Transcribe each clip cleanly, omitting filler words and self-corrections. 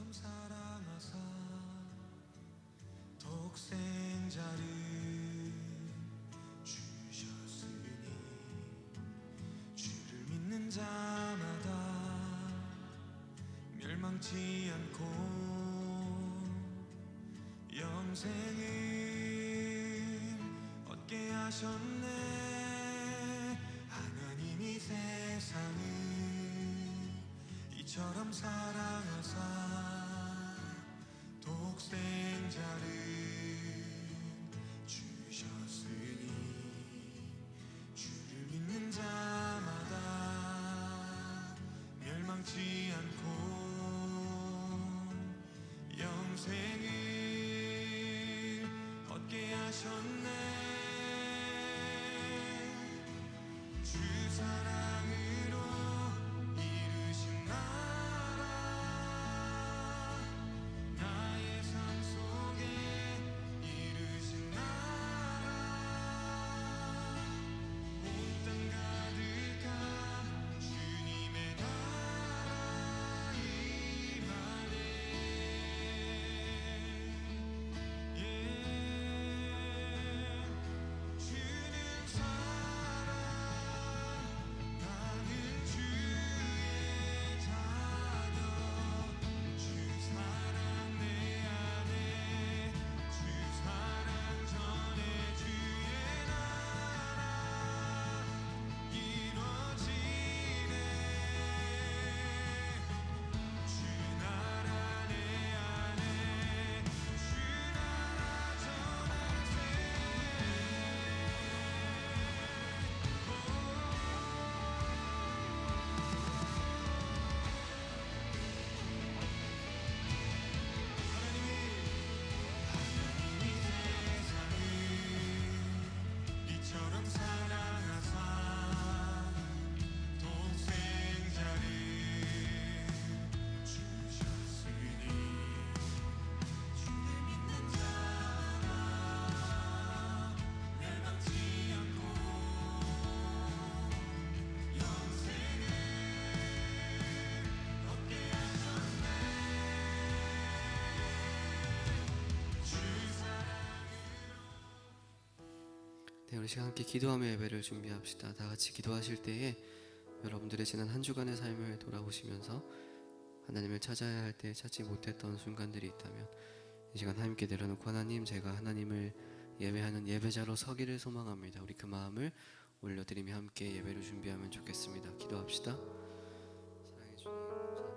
이처럼 사랑하사 독생자를 주셨으니 주를 믿는 자마다 멸망치 않고 영생을 얻게 하셨네. 하나님이 세상을 이처럼 사랑하사 독생자를 주셨으니 주를 믿는 자마다 멸망치 않고 영생을 얻게 하셨네. 주 사랑으로 이루신 나라 나의 삶 속에 이루신 나라 온 땅 가득한 주님의 나라 임하네. 주는 사랑 나는 주의 자녀 주 사랑 내 안에 주 사랑 전에 주의 나라 이루어지네. 주 나라 내 안에 주 나라 전할 세 하나님이 세상을 이처럼 사랑하사 독생자를 주셨으니 주를 믿는 자마다 멸망치 않고 영생을 얻게 하셨네. 주 사랑으로. 네, 우리 시간 함께 기도하며 예배를 준비합시다. 다 같이 기도하실 때에 여러분들의 지난 한 주간의 삶을 돌아보시면서 하나님을 찾아야 할 때 찾지 못했던 순간들이 있다면 이 시간 하나님께 내려놓고 하나님, 제가 하나님을 예배하는 예배자로 서기를 소망합니다. 우리 그 마음을 올려드리며 함께 예배를 준비하면 좋겠습니다. 기도합시다. 사랑해 주님 감사합니다.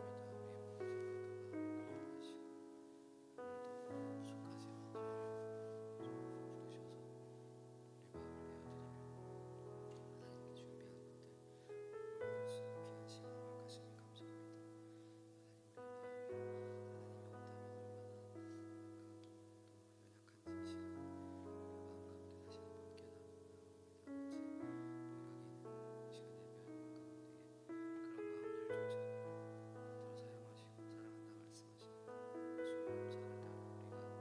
우리의 모든 생각과 마음을 부족하지 않도록 부르셔서 우리 마음을 내어드리며 하나님께 준비한 것들 올려드릴 수 있는 귀한 시간을 허락하시니 감사합니다. 하나님, 우리 마음이 하나님이 없다면 얼마나 아깝고 또 연약한지 이 시간 우리 마음 가운데 다시 한번 깨닫습니다. 같이 여기는 시간 예배하는 가운데 그런 마음들조차 들어 사용하시고 사랑한다 말씀하시는 순종을 따라 우리가 한 걸음 한 걸음 나아갈 수 있기를 소망합니다. 예배 가운데 내가 드리는 고백과 이 물려라 찬양을 듣는 말씀을 주의 온전히 내 마음 가운데 다시금 새롭게 하시고 그 마음을 가지고 하나님께 나아갈 때 하나님께서 우리 가운데 허락하실 더욱더 큰 은혜를 기대하며 나아가시고 함께 하시고 도와주시옵소서. 나의 생각과 지금 하시는 일을 하나님께서 나를 부르시고 이 땅 가운데 나를 보내시고 나를 위하여 그 십자가 사랑을 제가 다시 한번 깨달아 나아갈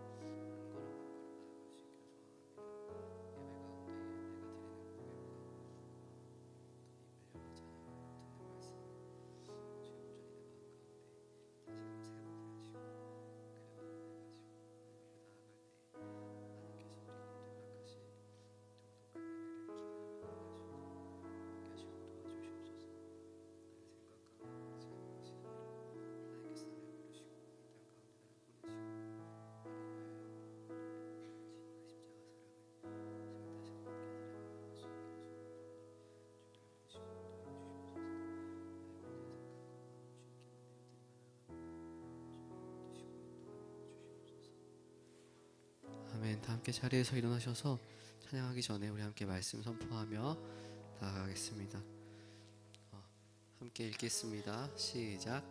수 있기를 소망하오니 주님 부르시고 도와주시옵소서. 나의 모든 생각과 마음을 주님께만 내어드리며 나아갑니다. 주님 드시고 인도하여 주시옵소서. 아멘. 다 함께 자리에서 일어나셔서 찬양하기 전에 우리 함께 말씀 선포하며 나아가겠습니다. 함께 읽겠습니다. 시작.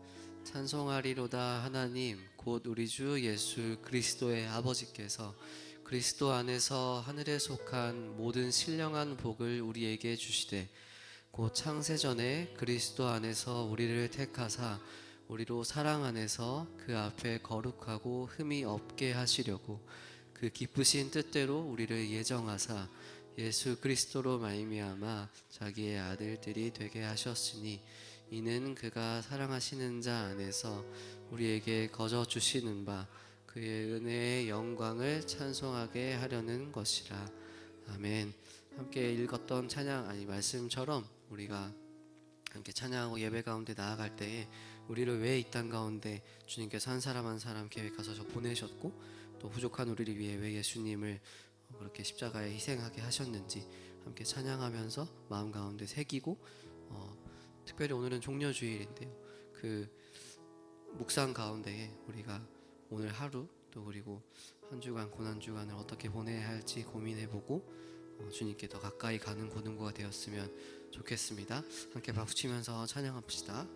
찬송하리로다 하나님 곧 우리 주 예수 그리스도의 아버지께서 그리스도 안에서 하늘에 속한 모든 신령한 복을 우리에게 주시되 곧 창세전에 그리스도 안에서 우리를 택하사 우리로 사랑 안에서 그 앞에 거룩하고 흠이 없게 하시려고 그 기쁘신 뜻대로 우리를 예정하사 예수 그리스도로 말미암아 자기의 아들들이 되게 하셨으니 이는 그가 사랑하시는 자 안에서 우리에게 거저 주시는 바 그의 은혜의 영광을 찬송하게 하려는 것이라. 아멘. 함께 읽었던 말씀처럼 우리가 함께 찬양하고 예배 가운데 나아갈 때에 우리를 왜 이 땅 가운데 주님께서 한 사람 한 사람 계획하셔서 보내셨고 또 부족한 우리를 위해 왜 예수님을 그렇게 십자가에 희생하게 하셨는지 함께 찬양하면서 마음 가운데 새기고 특별히 오늘은 종려주일인데요. 그 묵상 가운데 우리가 오늘 하루 또 그리고 한 주간 고난 주간을 어떻게 보내야 할지 고민해보고 주님께 더 가까이 가는 고등부가 되었으면 좋겠습니다. 함께 박수치면서 찬양합시다.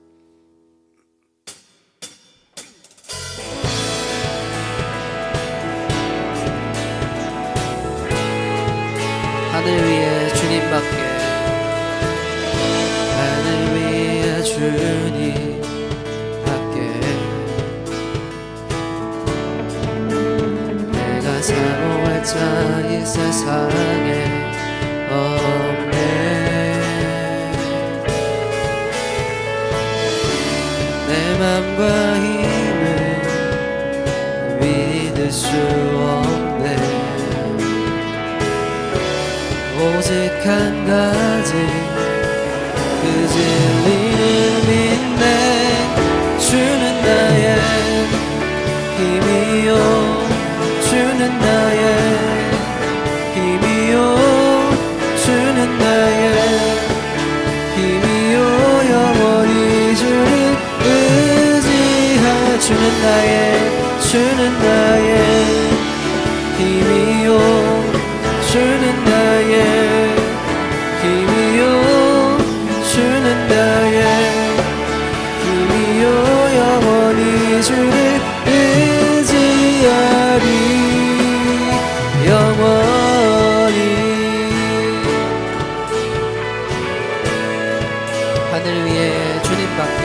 하늘 위에 주님밖에 하늘 위에 주님밖에 내가 사모할 자 이 세상에 없네. 내 맘과 힘을 믿을 수 없네. 오직 한 가지 그 진리를 믿네. 주는 나의 힘이요 주는 나의 힘이요 주는 나의 힘이요 영원히 주를 의지하여 주는 나의 힘이요 주는 나의 힘이요 주는 나의 힘이요 영원히 주를 의지하리 영원히. 하늘 위에 주님밖에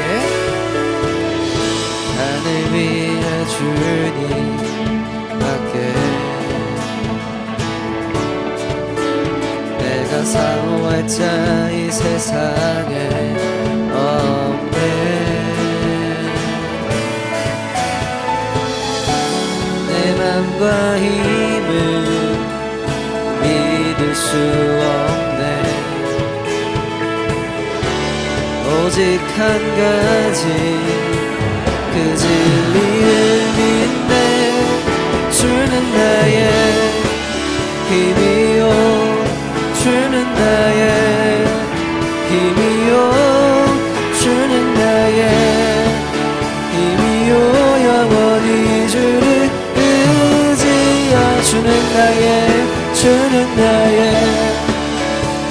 하늘 위에 주님밖에 내가 사모할 자 이 세상에 없네. 내 맘과 힘을 믿을 수 없네. 오직 한 가지 그 진리를 믿네. 주는 나의 힘이요 주는 나의 힘이요 주는 나의 힘이요 영원히 주를 의지하여 주는 나의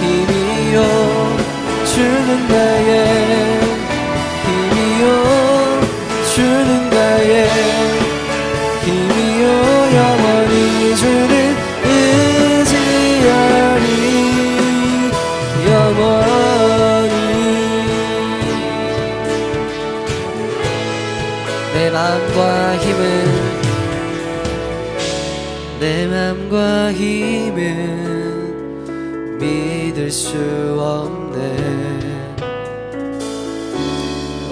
힘이요 주는 나의 힘이요 주는 나의 힘이요 영원히 주를 의지하리 영원히. 내 마음과 힘은 믿을 수 없네.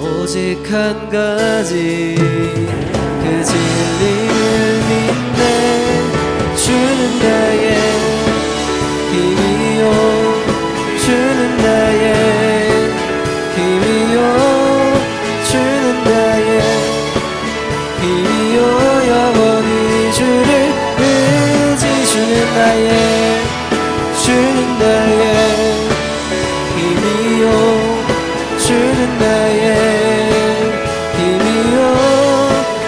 오직 한 가지 그 진리를 믿네. 주는 나의 힘이요 주는 나의 힘이요 주는 나의 힘이요 영원히 주를 주는 나의 힘이요 주는 나의 힘이요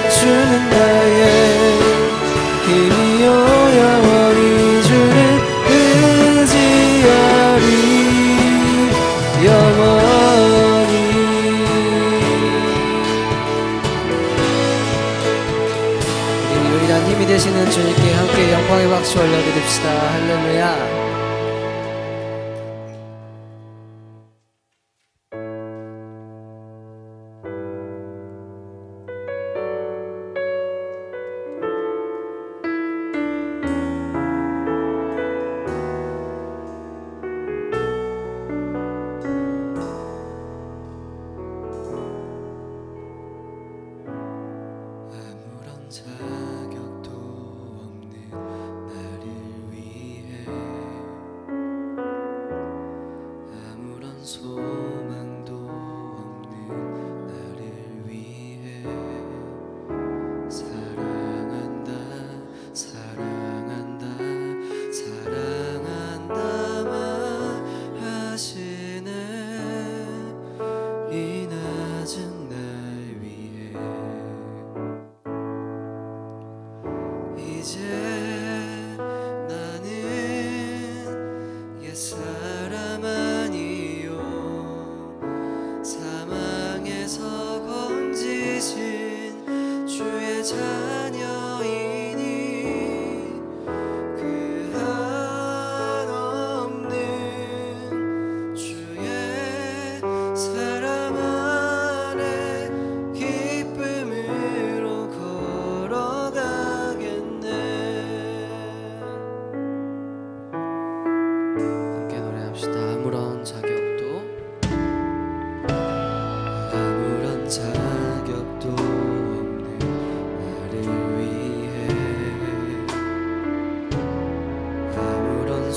주는 나의 힘이요 영원히 주를 의지하리 영원히. 우리 유일한 힘이 되시는 주님께 함께 영광의 박수 올려드립시다. 할렐루야.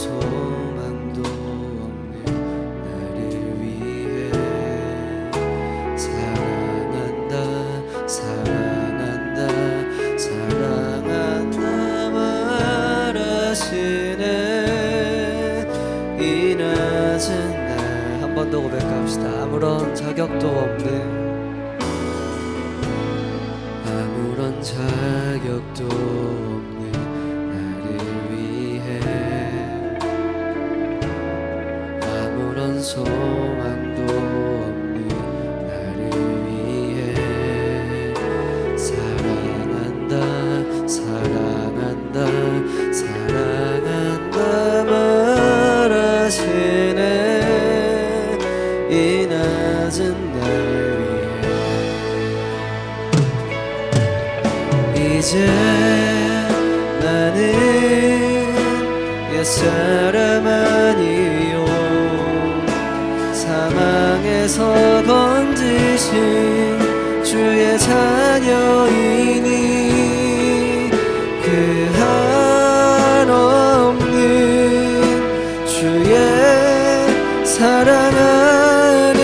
소망도 없는 나를 위해 사랑한다 사랑한다 사랑한다 말하시네. 이 낮은 날 한 번 더 고백합시다. 아무런 자격도 없는 아무런 자격도 없는 나를 위해 아무런 소망도 없는 나를 위해 사랑한다 사랑한다 사랑한다 말하시네. 이 낮은 날 이제 나는 옛사람 아니요 사망에서 건지신 주의 자녀이니 그 한없는 주의 사랑 안에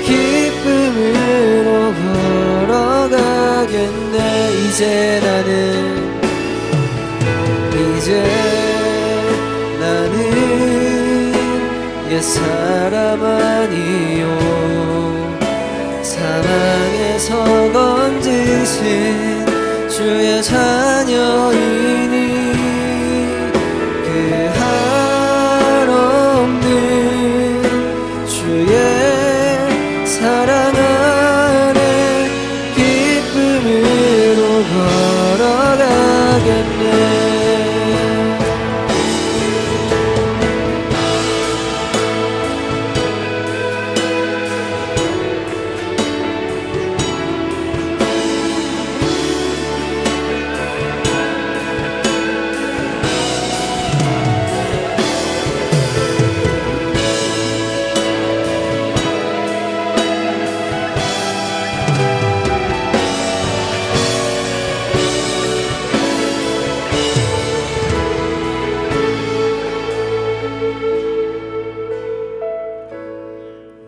기쁨으로 걸어가겠네. 이제 나는 옛사람 아니요 사망에서 건지신 주의 자녀이니 그 한없는 주의 사랑 안에 기쁨으로 걸어가겠네.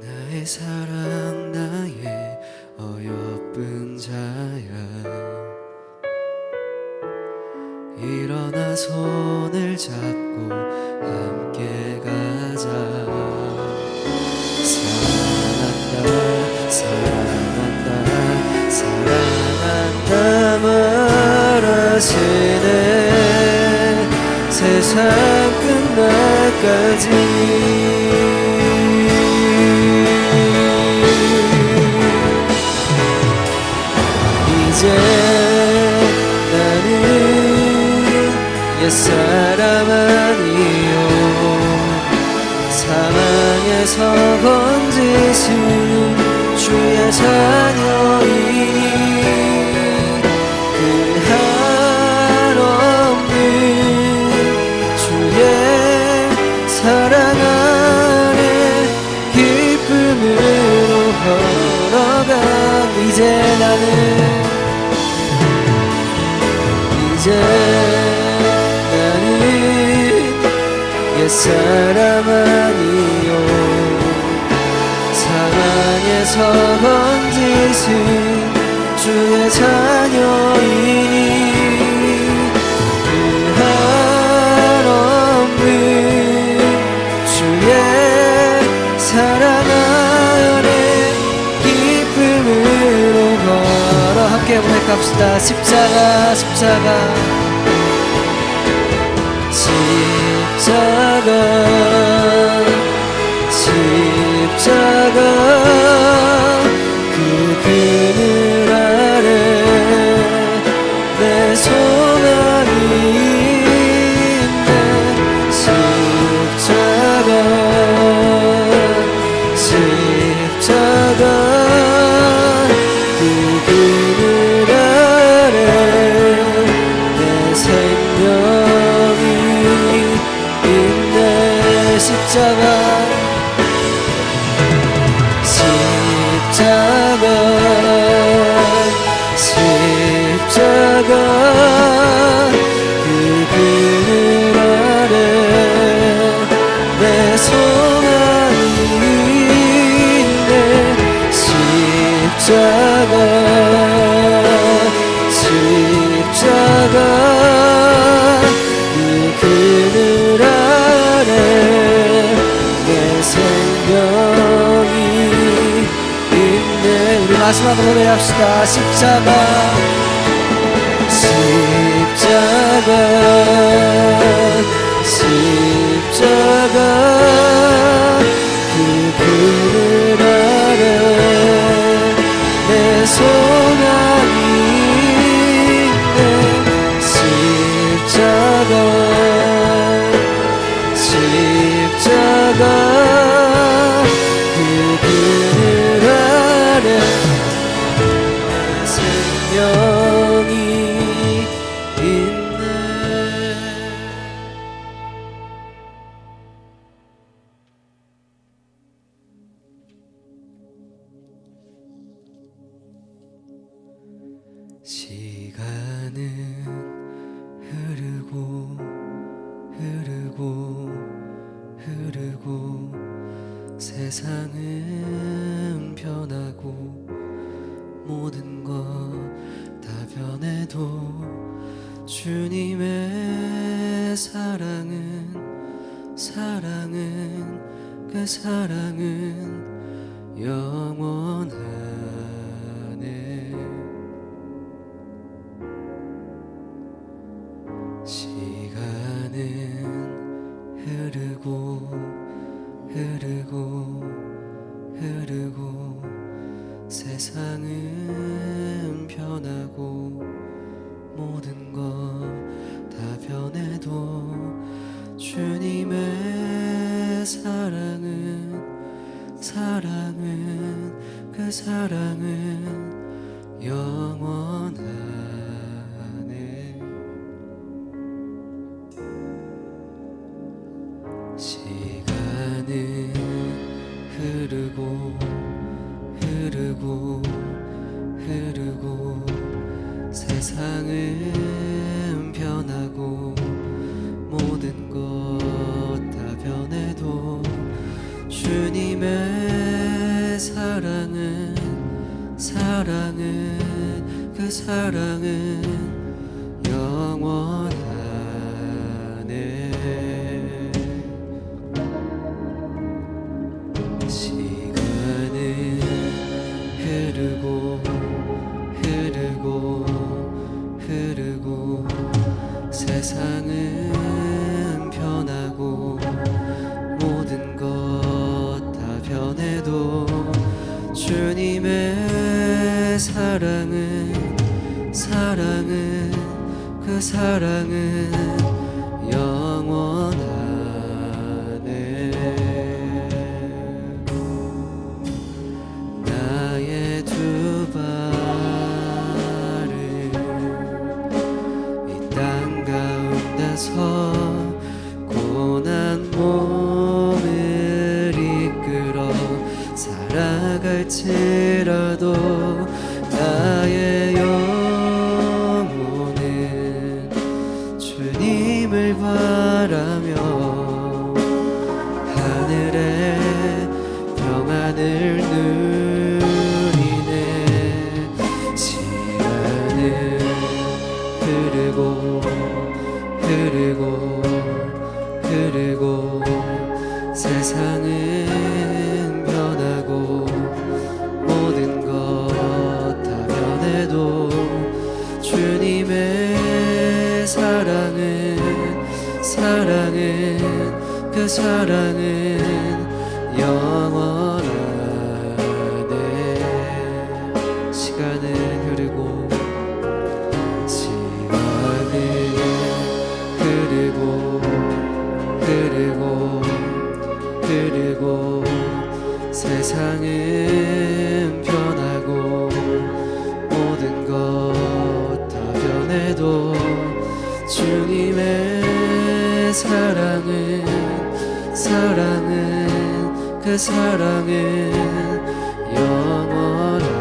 나의 사랑 나의 어여쁜 자야 일어나 손을 잡고 함께 가자. 사랑한다 사랑한다 사랑한다 말하시네. 세상 끝날까지 이제 나는 옛사람 아니요 사망에서 건지신 주의 자녀이니 그 한없는 주의 사랑 안에 기쁨으로 걸어가. 이제 나는 옛사람 아니요 사랑에서 건지신 주의 자녀이니 그 한없는 주의 사랑 안에 기쁨으로 걸어. 함께 고백합시다. 십자가 십자가 십자가 그 그늘 아래 내 소망이 있네. 십자가 그 그늘 아래 내 생명이 있네. 십자가 그 그늘 아래 마지막으로 노래합시다. 십자가 십자가 십자가 그 그늘 아래 내 소망이 있네. 십자가 십자가 그 그늘 아래 내 생명이 있네. 시간은 흐르고 흐르고 흐르고 세상은 변하고 모든 것 다 변해도 주님의 사랑은 그 사랑은 영원하네. 시간은 흐르고 흐르고 흐르고 세상은 변하고 모든 것 다 변해도 주님의 사랑은 그 사랑은 영원하네. 시간은 흐르고 흐르고 흐르고 세상은 변하고 모든 것 다 변해도 주님의 사랑은 그 사랑은 영원하네. 시간은 흐르고 흐르고 흐르고 세상은 변하고 모든 것 다 변해도 주님의 사랑은 그 사랑은 영원하네. 나의 두 발을 이 땅 가운데서 고난 몸을 이끌어 살아갈지라도 나의 영혼은 주님을 바라며 하늘의 평안을 누리네. 시간은 흐르고 흐르고 흐르고 세상은 변하고 모든 것 다 변해도 주님의 사랑은 그 사랑은 영원하네. 시간은 흐르고 흐르고 흐르고 세상은 변하고 모든 것 다 변해도 주님의 사랑은 그 사랑은 영원하네.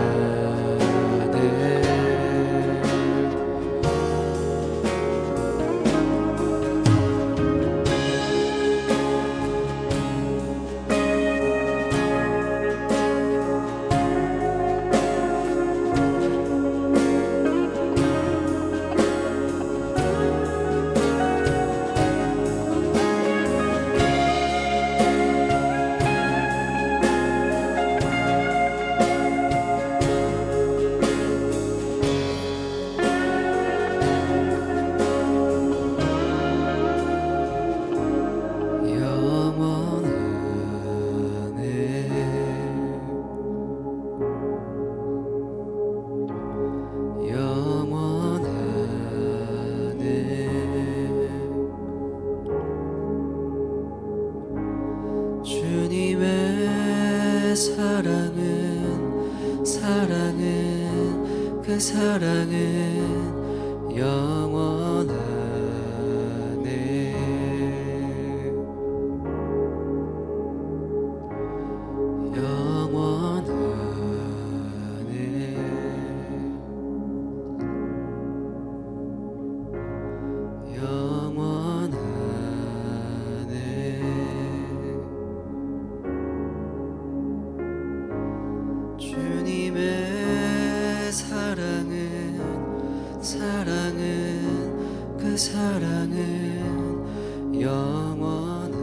사랑은 그 사랑은 영원하네. 주님의 사랑은 그 사랑은 영원하네.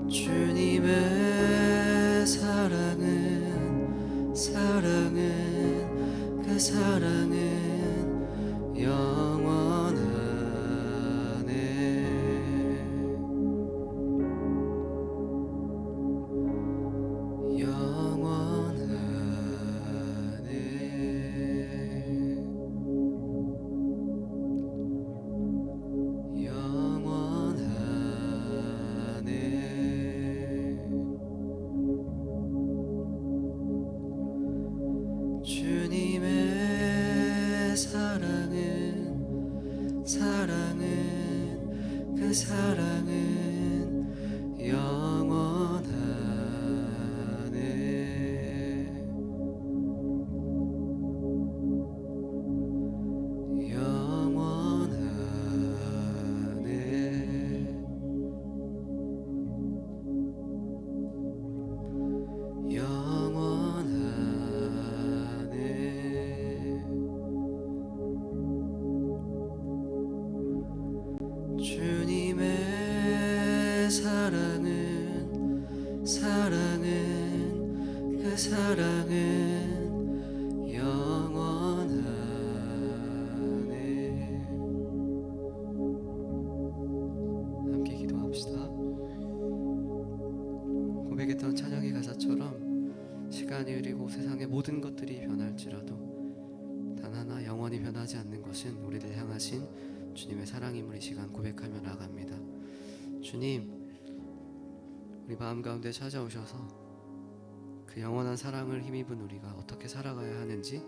주님의 사랑은 그 사랑은 주님의 사랑은 그 사랑은 영원하네. 주님의 사랑은 그 사랑은 영원하네. 함께 기도합시다. 고백했던 찬양의 가사처럼 시간이 흐르고 세상의 모든 것들이 변할지라도 단 하나 영원히 변하지 않는 것은 우리를 향하신 주님의 사랑임을 이 시간 고백하며 나아갑니다. 주님, 우리 마음 가운데 찾아오셔서 그 영원한 사랑을 힘입은 우리가 어떻게 살아가야 하는지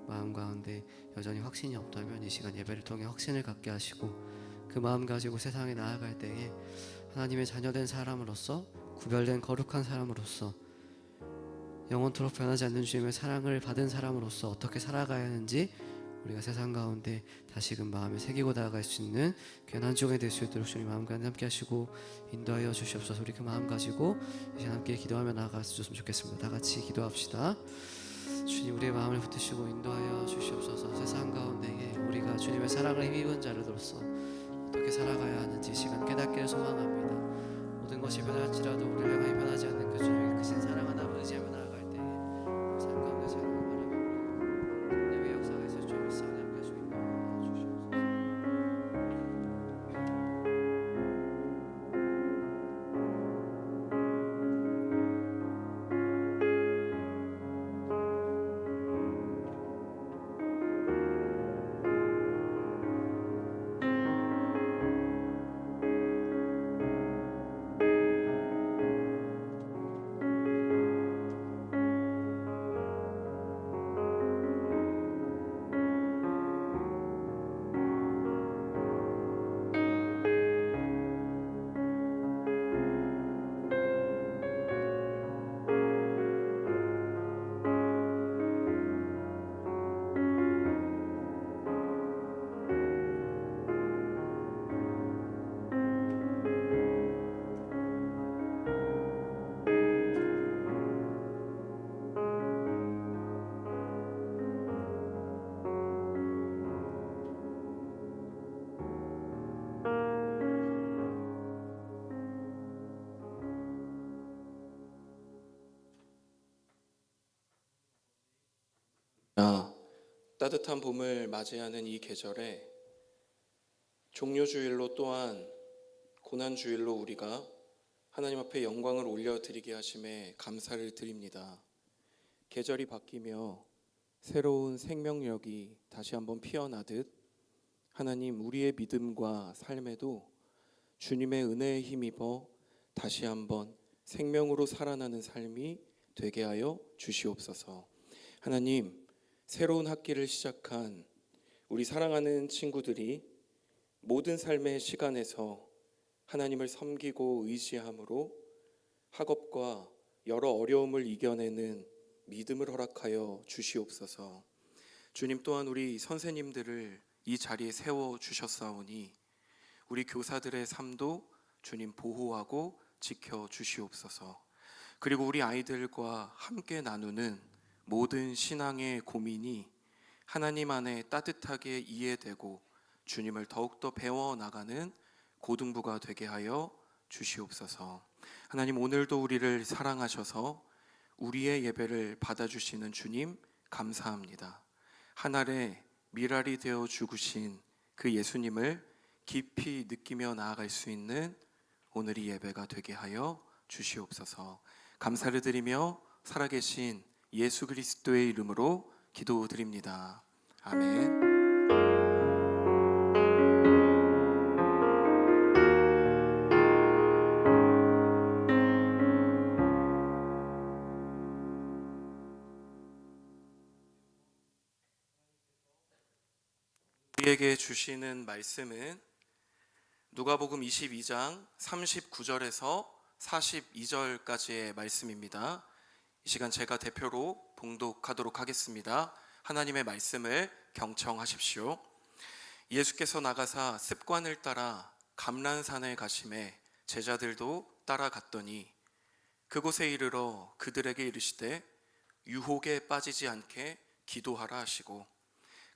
마음 가운데 여전히 확신이 없다면 이 시간 예배를 통해 확신을 갖게 하시고 그 마음 가지고 세상에 나아갈 때에 하나님의 자녀된 사람으로서 구별된 거룩한 사람으로서 영원토록 변하지 않는 주님의 사랑을 받은 사람으로서 어떻게 살아가야 하는지 우리가 세상 가운데 다시금 마음에 새기고 나아갈 수 있는 귀한 한 주간이 될 수 있도록 주님 마음 가운데 함께 하시고 인도하여 주시옵소서. 우리 그 마음 가지고 이제 함께 기도하며 나아갈 수 있었으면 좋겠습니다. 다 같이 기도합시다. 주님, 우리의 마음을 붙드시고 인도하여 주시옵소서. 세상 가운데에 우리가 주님의 사랑을 힘입은 자로서 어떻게 살아가야 하는지 시간 깨닫기를 소망합니다. 모든 것이 변할지라도 우리를 향하여 변하지 않는 그 주님의 크신 사랑 하나 의지하며 나아갈 때에 삶 가운데 자라고 바라며 예배 역사에서 주님의 사랑 가지고 인도하여 주시옵소서. 따뜻한 봄을 맞이하는 이 계절에 종료주일로 또한 고난주일로 우리가 하나님 앞에 영광을 올려드리게 하심에 감사를 드립니다. 계절이 바뀌며 새로운 생명력이 다시 한번 피어나듯 하나님 우리의 믿음과 삶에도 주님의 은혜에 힘입어 다시 한번 생명으로 살아나는 삶이 되게 하여 주시옵소서. 하나님, 새로운 학기를 시작한 우리 사랑하는 친구들이 모든 삶의 시간에서 하나님을 섬기고 의지함으로 학업과 여러 어려움을 이겨내는 믿음을 허락하여 주시옵소서. 주님 또한 우리 선생님들을 이 자리에 세워 주셨사오니 우리 교사들의 삶도 주님 보호하고 지켜 주시옵소서. 그리고 우리 아이들과 함께 나누는 모든 신앙의 고민이 하나님 안에 따뜻하게 이해되고 주님을 더욱더 배워나가는 고등부가 되게 하여 주시옵소서. 하나님, 오늘도 우리를 사랑하셔서 우리의 예배를 받아주시는 주님 감사합니다. 하늘에 미랄이 되어 죽으신 그 예수님을 깊이 느끼며 나아갈 수 있는 오늘의 예배가 되게 하여 주시옵소서. 감사를 드리며 살아계신 예수 그리스도의 이름으로 기도드립니다. 아멘. 우리에게 주시는 말씀은 누가복음 22장 39절에서 42절까지의 말씀입니다. 이 시간 제가 대표로 봉독하도록 하겠습니다. 하나님의 말씀을 경청하십시오. 예수께서 나가사 습관을 따라 감람산에 가심에 제자들도 따라갔더니 그곳에 이르러 그들에게 이르시되 유혹에 빠지지 않게 기도하라 하시고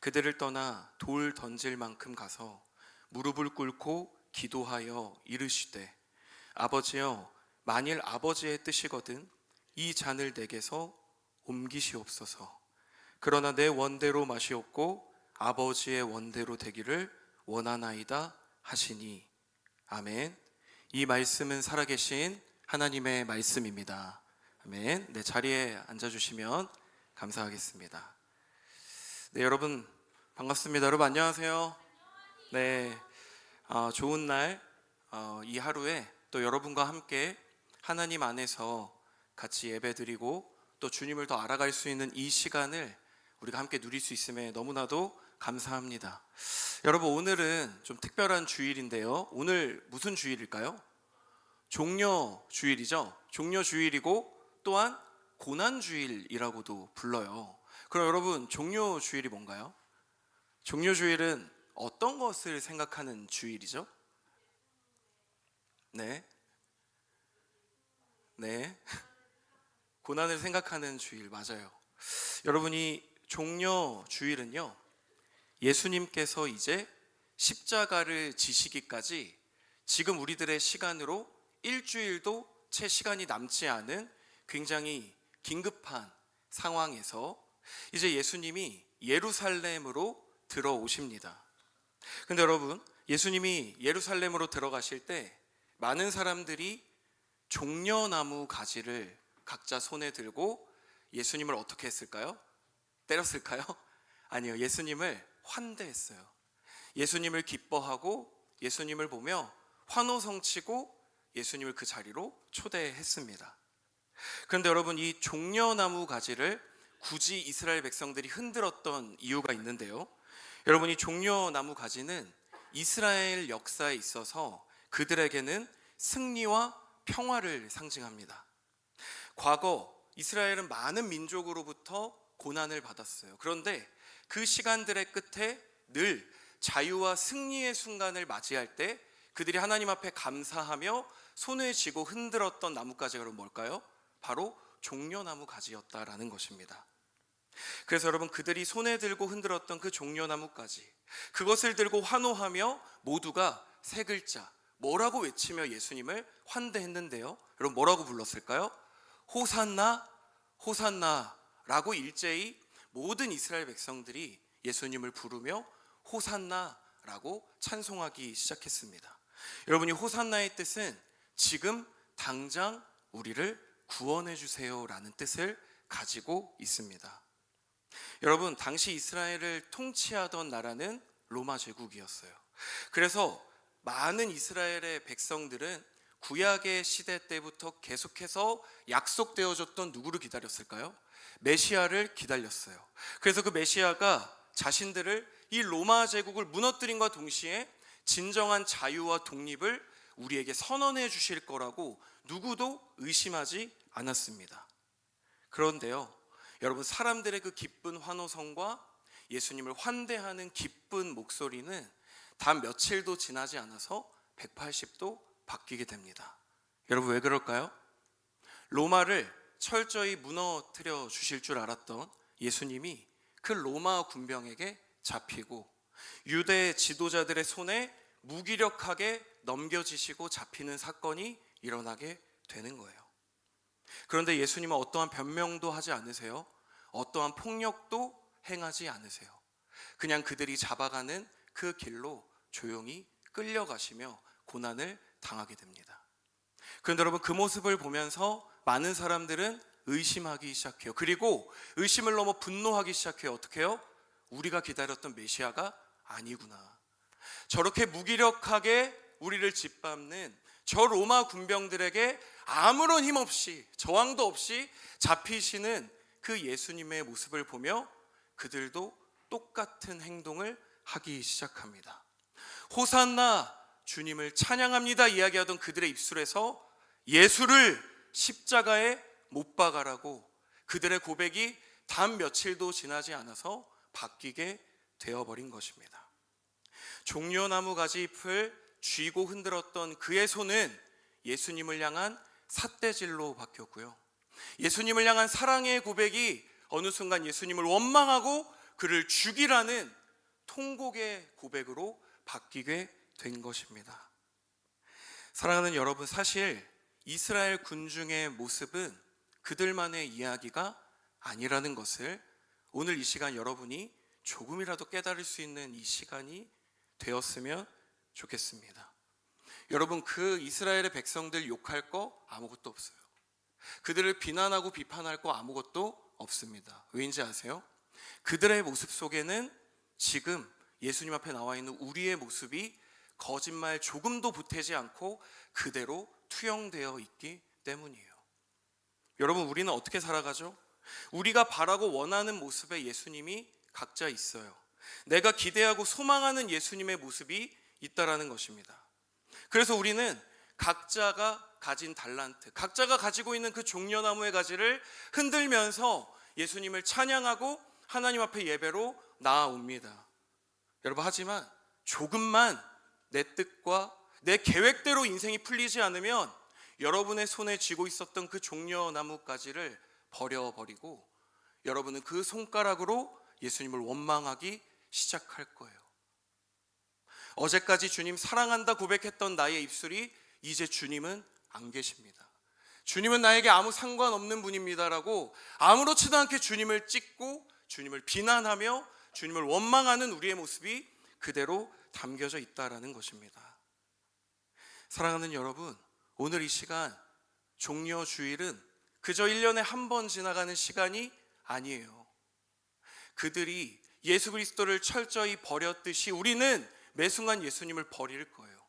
그들을 떠나 돌 던질 만큼 가서 무릎을 꿇고 기도하여 이르시되 아버지여, 만일 아버지의 뜻이거든 이 잔을 내게서 옮기시옵소서. 그러나 내 원대로 마시옵고 아버지의 원대로 되기를 원하나이다 하시니. 아멘. 이 말씀은 살아계신 하나님의 말씀입니다. 아멘. 네, 자리에 앉아주시면 감사하겠습니다. 네, 여러분 반갑습니다. 여러분 안녕하세요. 네, 좋은 날, 이 하루에 또 여러분과 함께 하나님 안에서 같이 예배드리고 또 주님을 더 알아갈 수 있는 이 시간을 우리가 함께 누릴 수 있음에 너무나도 감사합니다. 여러분, 오늘은 좀 특별한 주일인데요. 오늘 무슨 주일일까요? 종려주일이죠. 종려주일이고 또한 고난주일이라고도 불러요. 그럼 여러분, 종려주일이 뭔가요? 종려주일은 어떤 것을 생각하는 주일이죠? 네. 고난을 생각하는 주일, 맞아요. 여러분이 종려주일은요, 예수님께서 이제 십자가를 지시기까지 지금 우리들의 시간으로 일주일도 채 시간이 남지 않은 굉장히 긴급한 상황에서 이제 예수님이 예루살렘으로 들어오십니다. 근데 여러분, 예수님이 예루살렘으로 들어가실 때 많은 사람들이 종려나무 가지를 각자 손에 들고 예수님을 어떻게 했을까요? 때렸을까요? 아니요, 예수님을 환대했어요. 예수님을 기뻐하고 예수님을 보며 환호성치고 예수님을 그 자리로 초대했습니다. 그런데 여러분, 이 종려나무 가지를 굳이 이스라엘 백성들이 흔들었던 이유가 있는데요. 여러분, 이 종려나무 가지는 이스라엘 역사에 있어서 그들에게는 승리와 평화를 상징합니다. 과거 이스라엘은 많은 민족으로부터 고난을 받았어요. 그런데 그 시간들의 끝에 늘 자유와 승리의 순간을 맞이할 때 그들이 하나님 앞에 감사하며 손을 쥐고 흔들었던 나뭇가지가 뭘까요? 바로 종려나무 가지였다라는 것입니다. 그래서 여러분, 그들이 손에 들고 흔들었던 그 종려나무가지, 그것을 들고 환호하며 모두가 세 글자 뭐라고 외치며 예수님을 환대했는데요. 여러분, 뭐라고 불렀을까요? 호산나, 호산나 라고 일제히 모든 이스라엘 백성들이 예수님을 부르며 호산나 라고 찬송하기 시작했습니다. 여러분이 호산나의 뜻은 지금 당장 우리를 구원해 주세요 라는 뜻을 가지고 있습니다. 여러분, 당시 이스라엘을 통치하던 나라는 로마 제국이었어요. 그래서 많은 이스라엘의 백성들은 구약의 시대 때부터 계속해서 약속되어졌던 누구를 기다렸을까요? 메시아를 기다렸어요. 그래서 그 메시아가 자신들을 이 로마 제국을 무너뜨림과 동시에 진정한 자유와 독립을 우리에게 선언해 주실 거라고 누구도 의심하지 않았습니다. 그런데요, 여러분, 사람들의 그 기쁜 환호성과 예수님을 환대하는 기쁜 목소리는 단 며칠도 지나지 않아서 180도 바뀌게 됩니다. 여러분, 왜 그럴까요? 로마를 철저히 무너뜨려 주실 줄 알았던 예수님이 그 로마 군병에게 잡히고 유대 지도자들의 손에 무기력하게 넘겨지시고 잡히는 사건이 일어나게 되는 거예요. 그런데 예수님은 어떠한 변명도 하지 않으세요. 어떠한 폭력도 행하지 않으세요. 그냥 그들이 잡아가는 그 길로 조용히 끌려가시며 고난을 당하게 됩니다. 그런데 여러분, 그 모습을 보면서 많은 사람들은 의심하기 시작해요. 그리고 의심을 넘어 분노하기 시작해요. 어떻게 해요? 우리가 기다렸던 메시아가 아니구나. 저렇게 무기력하게 우리를 짓밟는 저 로마 군병들에게 아무런 힘 없이, 저항도 없이 잡히시는 그 예수님의 모습을 보며 그들도 똑같은 행동을 하기 시작합니다. 호산나, 주님을 찬양합니다 이야기하던 그들의 입술에서 예수를 십자가에 못 박아라고 그들의 고백이 단 며칠도 지나지 않아서 바뀌게 되어버린 것입니다. 종려나무 가지잎을 쥐고 흔들었던 그의 손은 예수님을 향한 삿대질로 바뀌었고요. 예수님을 향한 사랑의 고백이 어느 순간 예수님을 원망하고 그를 죽이라는 통곡의 고백으로 바뀌게 된 것입니다. 사랑하는 여러분, 사실 이스라엘 군중의 모습은 그들만의 이야기가 아니라는 것을 오늘 이 시간 여러분이 조금이라도 깨달을 수 있는 이 시간이 되었으면 좋겠습니다. 여러분, 그 이스라엘의 백성들 욕할 거 아무것도 없어요. 그들을 비난하고 비판할 거 아무것도 없습니다. 왜인지 아세요? 그들의 모습 속에는 지금 예수님 앞에 나와 있는 우리의 모습이 거짓말 조금도 보태지 않고 그대로 투영되어 있기 때문이에요. 여러분, 우리는 어떻게 살아가죠? 우리가 바라고 원하는 모습에 예수님이 각자 있어요. 내가 기대하고 소망하는 예수님의 모습이 있다라는 것입니다. 그래서 우리는 각자가 가진 달란트, 각자가 가지고 있는 그 종려나무의 가지를 흔들면서 예수님을 찬양하고 하나님 앞에 예배로 나아옵니다. 여러분, 하지만 조금만 내 뜻과 내 계획대로 인생이 풀리지 않으면 여러분의 손에 쥐고 있었던 그 종려나무 가지를 버려버리고 여러분은 그 손가락으로 예수님을 원망하기 시작할 거예요. 어제까지 주님 사랑한다 고백했던 나의 입술이 이제 주님은 안 계십니다. 주님은 나에게 아무 상관없는 분입니다라고 아무렇지도 않게 주님을 찍고 주님을 비난하며 주님을 원망하는 우리의 모습이 그대로 담겨져 있다라는 것입니다. 사랑하는 여러분, 오늘 이 시간 종려주일은 그저 1년에 한 번 지나가는 시간이 아니에요. 그들이 예수 그리스도를 철저히 버렸듯이 우리는 매순간 예수님을 버릴 거예요.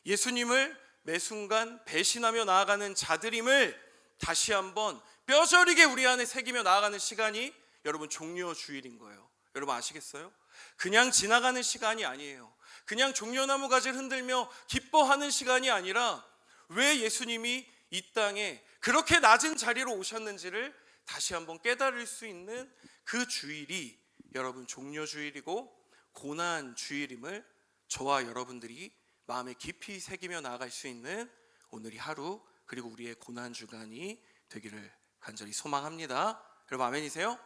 예수님을 매순간 배신하며 나아가는 자들임을 다시 한번 뼈저리게 우리 안에 새기며 나아가는 시간이 여러분 종려주일인 거예요. 여러분 아시겠어요? 그냥 지나가는 시간이 아니에요. 그냥 종려나무 가지를 흔들며 기뻐하는 시간이 아니라 왜 예수님이 이 땅에 그렇게 낮은 자리로 오셨는지를 다시 한번 깨달을 수 있는 그 주일이 여러분 종려주일이고 고난주일임을 저와 여러분들이 마음에 깊이 새기며 나아갈 수 있는 오늘이 하루 그리고 우리의 고난주간이 되기를 간절히 소망합니다. 여러분 아멘이세요?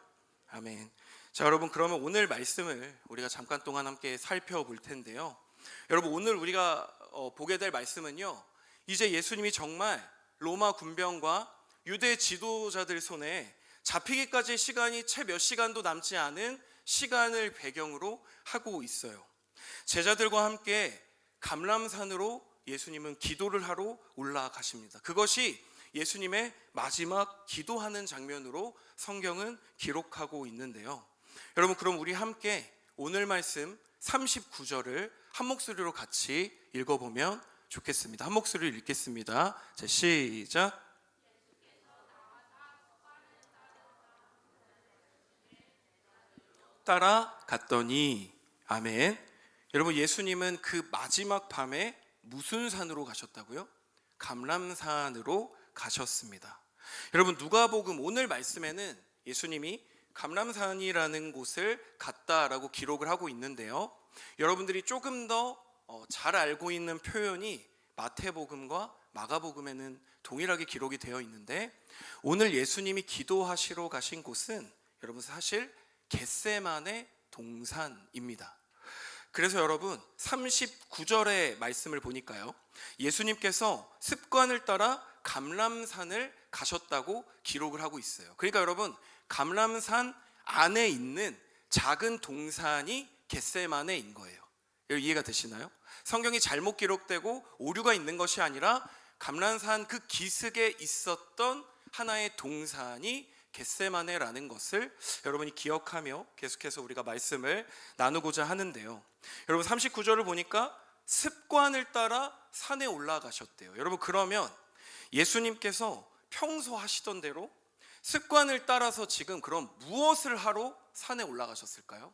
아멘. 자, 여러분, 그러면 오늘 말씀을 우리가 잠깐 동안 함께 살펴볼 텐데요. 여러분, 오늘 우리가 보게 될 말씀은요, 이제 예수님이 정말 로마 군병과 유대 지도자들 손에 잡히기까지의 시간이 채 몇 시간도 남지 않은 시간을 배경으로 하고 있어요. 제자들과 함께 감람산으로 예수님은 기도를 하러 올라가십니다. 그것이 예수님의 마지막 기도하는 장면으로 성경은 기록하고 있는데요. 여러분, 그럼 우리 함께 오늘 말씀 39절을 한 목소리로 같이 읽어보면 좋겠습니다. 한 목소리로 읽겠습니다. 자, 시작. 따라갔더니. 아멘. 여러분, 예수님은 그 마지막 밤에 무슨 산으로 가셨다고요? 감람산으로 가셨습니다. 여러분, 누가복음 오늘 말씀에는 예수님이 감람산이라는 곳을 갔다라고 기록을 하고 있는데요. 여러분들이 조금 더 잘 알고 있는 표현이 마태복음과 마가복음에는 동일하게 기록이 되어 있는데, 오늘 예수님이 기도하시러 가신 곳은 여러분 사실 겟세마네 동산입니다. 그래서 여러분 39절의 말씀을 보니까요, 예수님께서 습관을 따라 감람산을 가셨다고 기록을 하고 있어요. 그러니까 여러분, 감람산 안에 있는 작은 동산이 겟세마네인 거예요. 이해가 되시나요? 성경이 잘못 기록되고 오류가 있는 것이 아니라 감람산 그 기슭에 있었던 하나의 동산이 겟세마네라는 것을 여러분이 기억하며 계속해서 우리가 말씀을 나누고자 하는데요. 여러분 39절을 보니까 습관을 따라 산에 올라가셨대요. 여러분, 그러면 예수님께서 평소 하시던 대로 습관을 따라서 지금 그럼 무엇을 하러 산에 올라가셨을까요?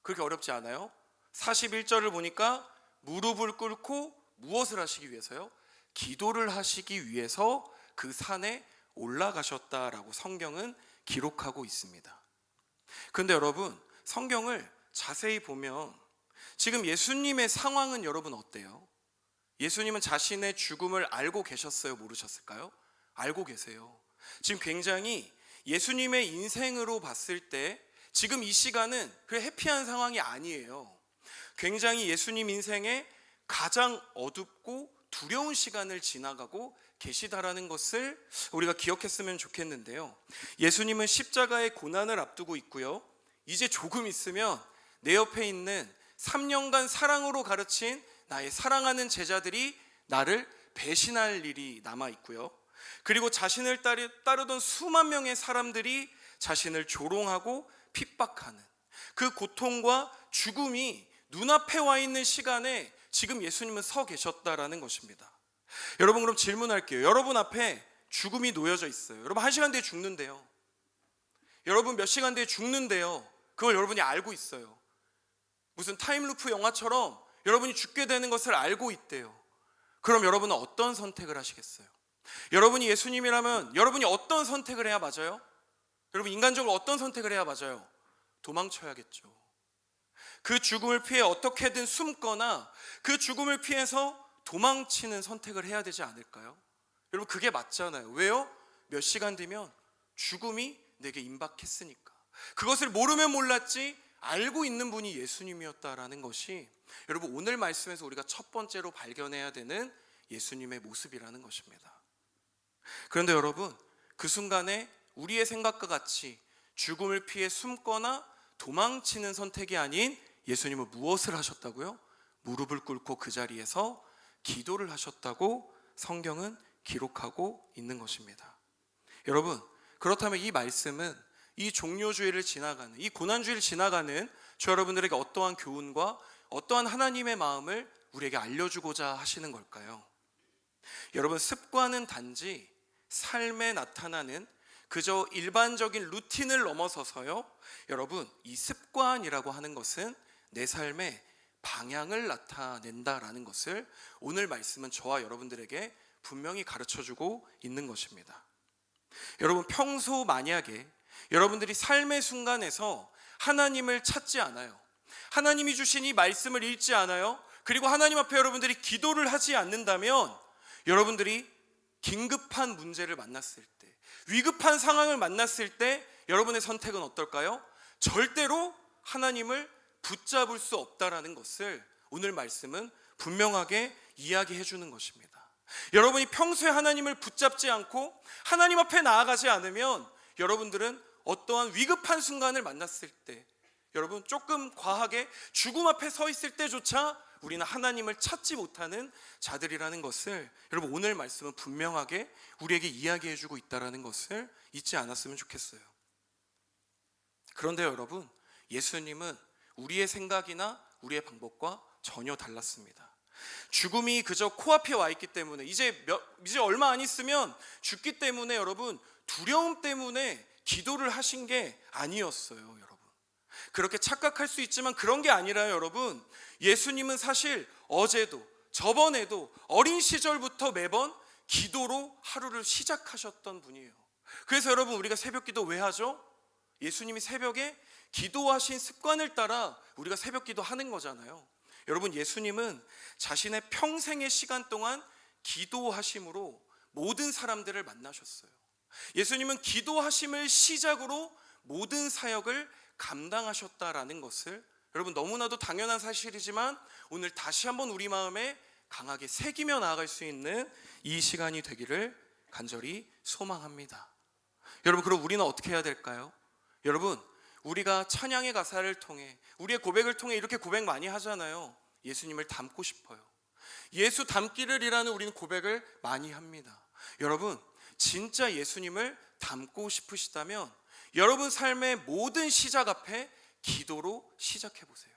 그렇게 어렵지 않아요? 41절을 보니까 무릎을 꿇고 무엇을 하시기 위해서요? 기도를 하시기 위해서 그 산에 올라가셨다라고 성경은 기록하고 있습니다. 그런데 여러분, 성경을 자세히 보면 지금 예수님의 상황은 여러분 어때요? 예수님은 자신의 죽음을 알고 계셨어요? 모르셨을까요? 알고 계세요. 지금 굉장히 예수님의 인생으로 봤을 때 지금 이 시간은 그렇게 해피한 상황이 아니에요. 굉장히 예수님 인생에 가장 어둡고 두려운 시간을 지나가고 계시다라는 것을 우리가 기억했으면 좋겠는데요. 예수님은 십자가의 고난을 앞두고 있고요. 이제 조금 있으면 내 옆에 있는 3년간 사랑으로 가르친 나의 사랑하는 제자들이 나를 배신할 일이 남아 있고요. 그리고 자신을 따르던 수만 명의 사람들이 자신을 조롱하고 핍박하는 그 고통과 죽음이 눈앞에 와 있는 시간에 지금 예수님은 서 계셨다라는 것입니다. 여러분, 그럼 질문할게요. 여러분 앞에 죽음이 놓여져 있어요. 여러분 1시간 뒤에 죽는데요. 여러분 몇 시간 뒤에 죽는데요. 그걸 여러분이 알고 있어요. 무슨 타임루프 영화처럼 여러분이 죽게 되는 것을 알고 있대요. 그럼 여러분은 어떤 선택을 하시겠어요? 여러분이 예수님이라면 여러분이 어떤 선택을 해야 맞아요? 여러분, 인간적으로 어떤 선택을 해야 맞아요? 도망쳐야겠죠. 그 죽음을 피해 어떻게든 숨거나 그 죽음을 피해서 도망치는 선택을 해야 되지 않을까요? 여러분, 그게 맞잖아요. 왜요? 몇 시간 뒤면 죽음이 내게 임박했으니까. 그것을 모르면 몰랐지 알고 있는 분이 예수님이었다라는 것이 여러분 오늘 말씀에서 우리가 첫 번째로 발견해야 되는 예수님의 모습이라는 것입니다. 그런데 여러분, 그 순간에 우리의 생각과 같이 죽음을 피해 숨거나 도망치는 선택이 아닌 예수님은 무엇을 하셨다고요? 무릎을 꿇고 그 자리에서 기도를 하셨다고 성경은 기록하고 있는 것입니다. 여러분, 그렇다면 이 말씀은 이 종료주의를 지나가는, 이 고난주의를 지나가는 저 여러분들에게 어떠한 교훈과 어떠한 하나님의 마음을 우리에게 알려주고자 하시는 걸까요? 여러분, 습관은 단지 삶에 나타나는 그저 일반적인 루틴을 넘어서서요, 여러분, 이 습관이라고 하는 것은 내 삶의 방향을 나타낸다라는 것을 오늘 말씀은 저와 여러분들에게 분명히 가르쳐주고 있는 것입니다. 여러분, 평소 만약에 여러분들이 삶의 순간에서 하나님을 찾지 않아요, 하나님이 주신 이 말씀을 읽지 않아요, 그리고 하나님 앞에 여러분들이 기도를 하지 않는다면 여러분들이 긴급한 문제를 만났을 때, 위급한 상황을 만났을 때 여러분의 선택은 어떨까요? 절대로 하나님을 붙잡을 수 없다라는 것을 오늘 말씀은 분명하게 이야기해 주는 것입니다. 여러분이 평소에 하나님을 붙잡지 않고 하나님 앞에 나아가지 않으면 여러분들은 어떠한 위급한 순간을 만났을 때 여러분 조금 과하게 죽음 앞에 서 있을 때조차 우리는 하나님을 찾지 못하는 자들이라는 것을 여러분 오늘 말씀은 분명하게 우리에게 이야기해주고 있다는 것을 잊지 않았으면 좋겠어요. 그런데 여러분, 예수님은 우리의 생각이나 우리의 방법과 전혀 달랐습니다. 죽음이 그저 코앞에 와 있기 때문에 이제 얼마 안 있으면 죽기 때문에 여러분 두려움 때문에 기도를 하신 게 아니었어요. 여러분 그렇게 착각할 수 있지만 그런 게 아니라요. 여러분 예수님은 사실 어제도 저번에도 어린 시절부터 매번 기도로 하루를 시작하셨던 분이에요. 그래서 여러분 우리가 새벽 기도 왜 하죠? 예수님이 새벽에 기도하신 습관을 따라 우리가 새벽 기도 하는 거잖아요. 여러분 예수님은 자신의 평생의 시간 동안 기도하심으로 모든 사람들을 만나셨어요. 예수님은 기도하심을 시작으로 모든 사역을 감당하셨다라는 것을 여러분 너무나도 당연한 사실이지만 오늘 다시 한번 우리 마음에 강하게 새기며 나아갈 수 있는 이 시간이 되기를 간절히 소망합니다. 여러분 그럼 우리는 어떻게 해야 될까요? 여러분 우리가 찬양의 가사를 통해 우리의 고백을 통해 이렇게 고백 많이 하잖아요. 예수님을 닮고 싶어요. 예수 닮기를이라는 우리는 고백을 많이 합니다. 여러분 진짜 예수님을 닮고 싶으시다면 여러분 삶의 모든 시작 앞에 기도로 시작해 보세요.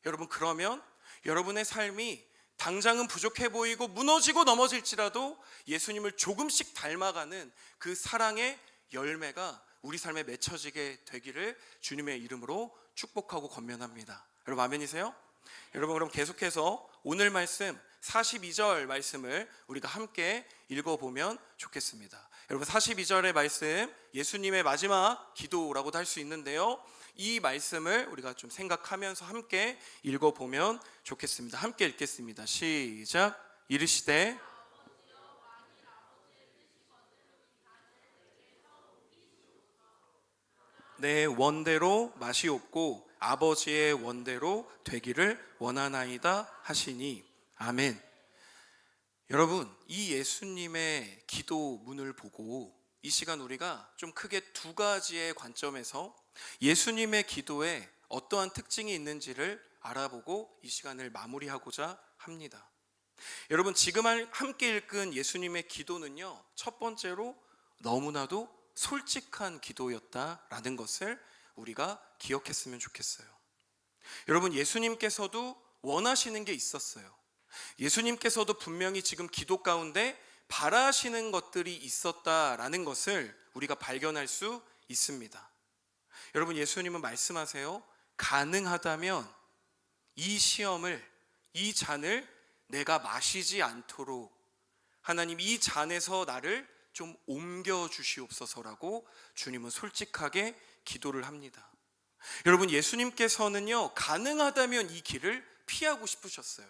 여러분 그러면 여러분의 삶이 당장은 부족해 보이고 무너지고 넘어질지라도 예수님을 조금씩 닮아가는 그 사랑의 열매가 우리 삶에 맺혀지게 되기를 주님의 이름으로 축복하고 권면합니다. 여러분 아멘이세요? 여러분 그럼 계속해서 오늘 말씀 42절 말씀을 우리가 함께 읽어보면 좋겠습니다. 여러분 42절의 말씀 예수님의 마지막 기도라고도 할 수 있는데요. 이 말씀을 우리가 좀 생각하면서 함께 읽어보면 좋겠습니다. 함께 읽겠습니다. 시작. 이르시되 내 원대로 마시옵고 아버지의 원대로 되기를 원하나이다 하시니 아멘. 여러분 이 예수님의 기도문을 보고 이 시간 우리가 좀 크게 두 가지의 관점에서 예수님의 기도에 어떠한 특징이 있는지를 알아보고 이 시간을 마무리하고자 합니다. 여러분 지금 함께 읽은 예수님의 기도는요 첫 번째로 너무나도 솔직한 기도였다라는 것을 우리가 기억했으면 좋겠어요. 여러분 예수님께서도 원하시는 게 있었어요. 예수님께서도 분명히 지금 기도 가운데 바라시는 것들이 있었다라는 것을 우리가 발견할 수 있습니다. 여러분 예수님은 말씀하세요. 가능하다면 이 시험을 이 잔을 내가 마시지 않도록 하나님 이 잔에서 나를 좀 옮겨 주시옵소서라고 주님은 솔직하게 기도를 합니다. 여러분 예수님께서는요 가능하다면 이 길을 피하고 싶으셨어요.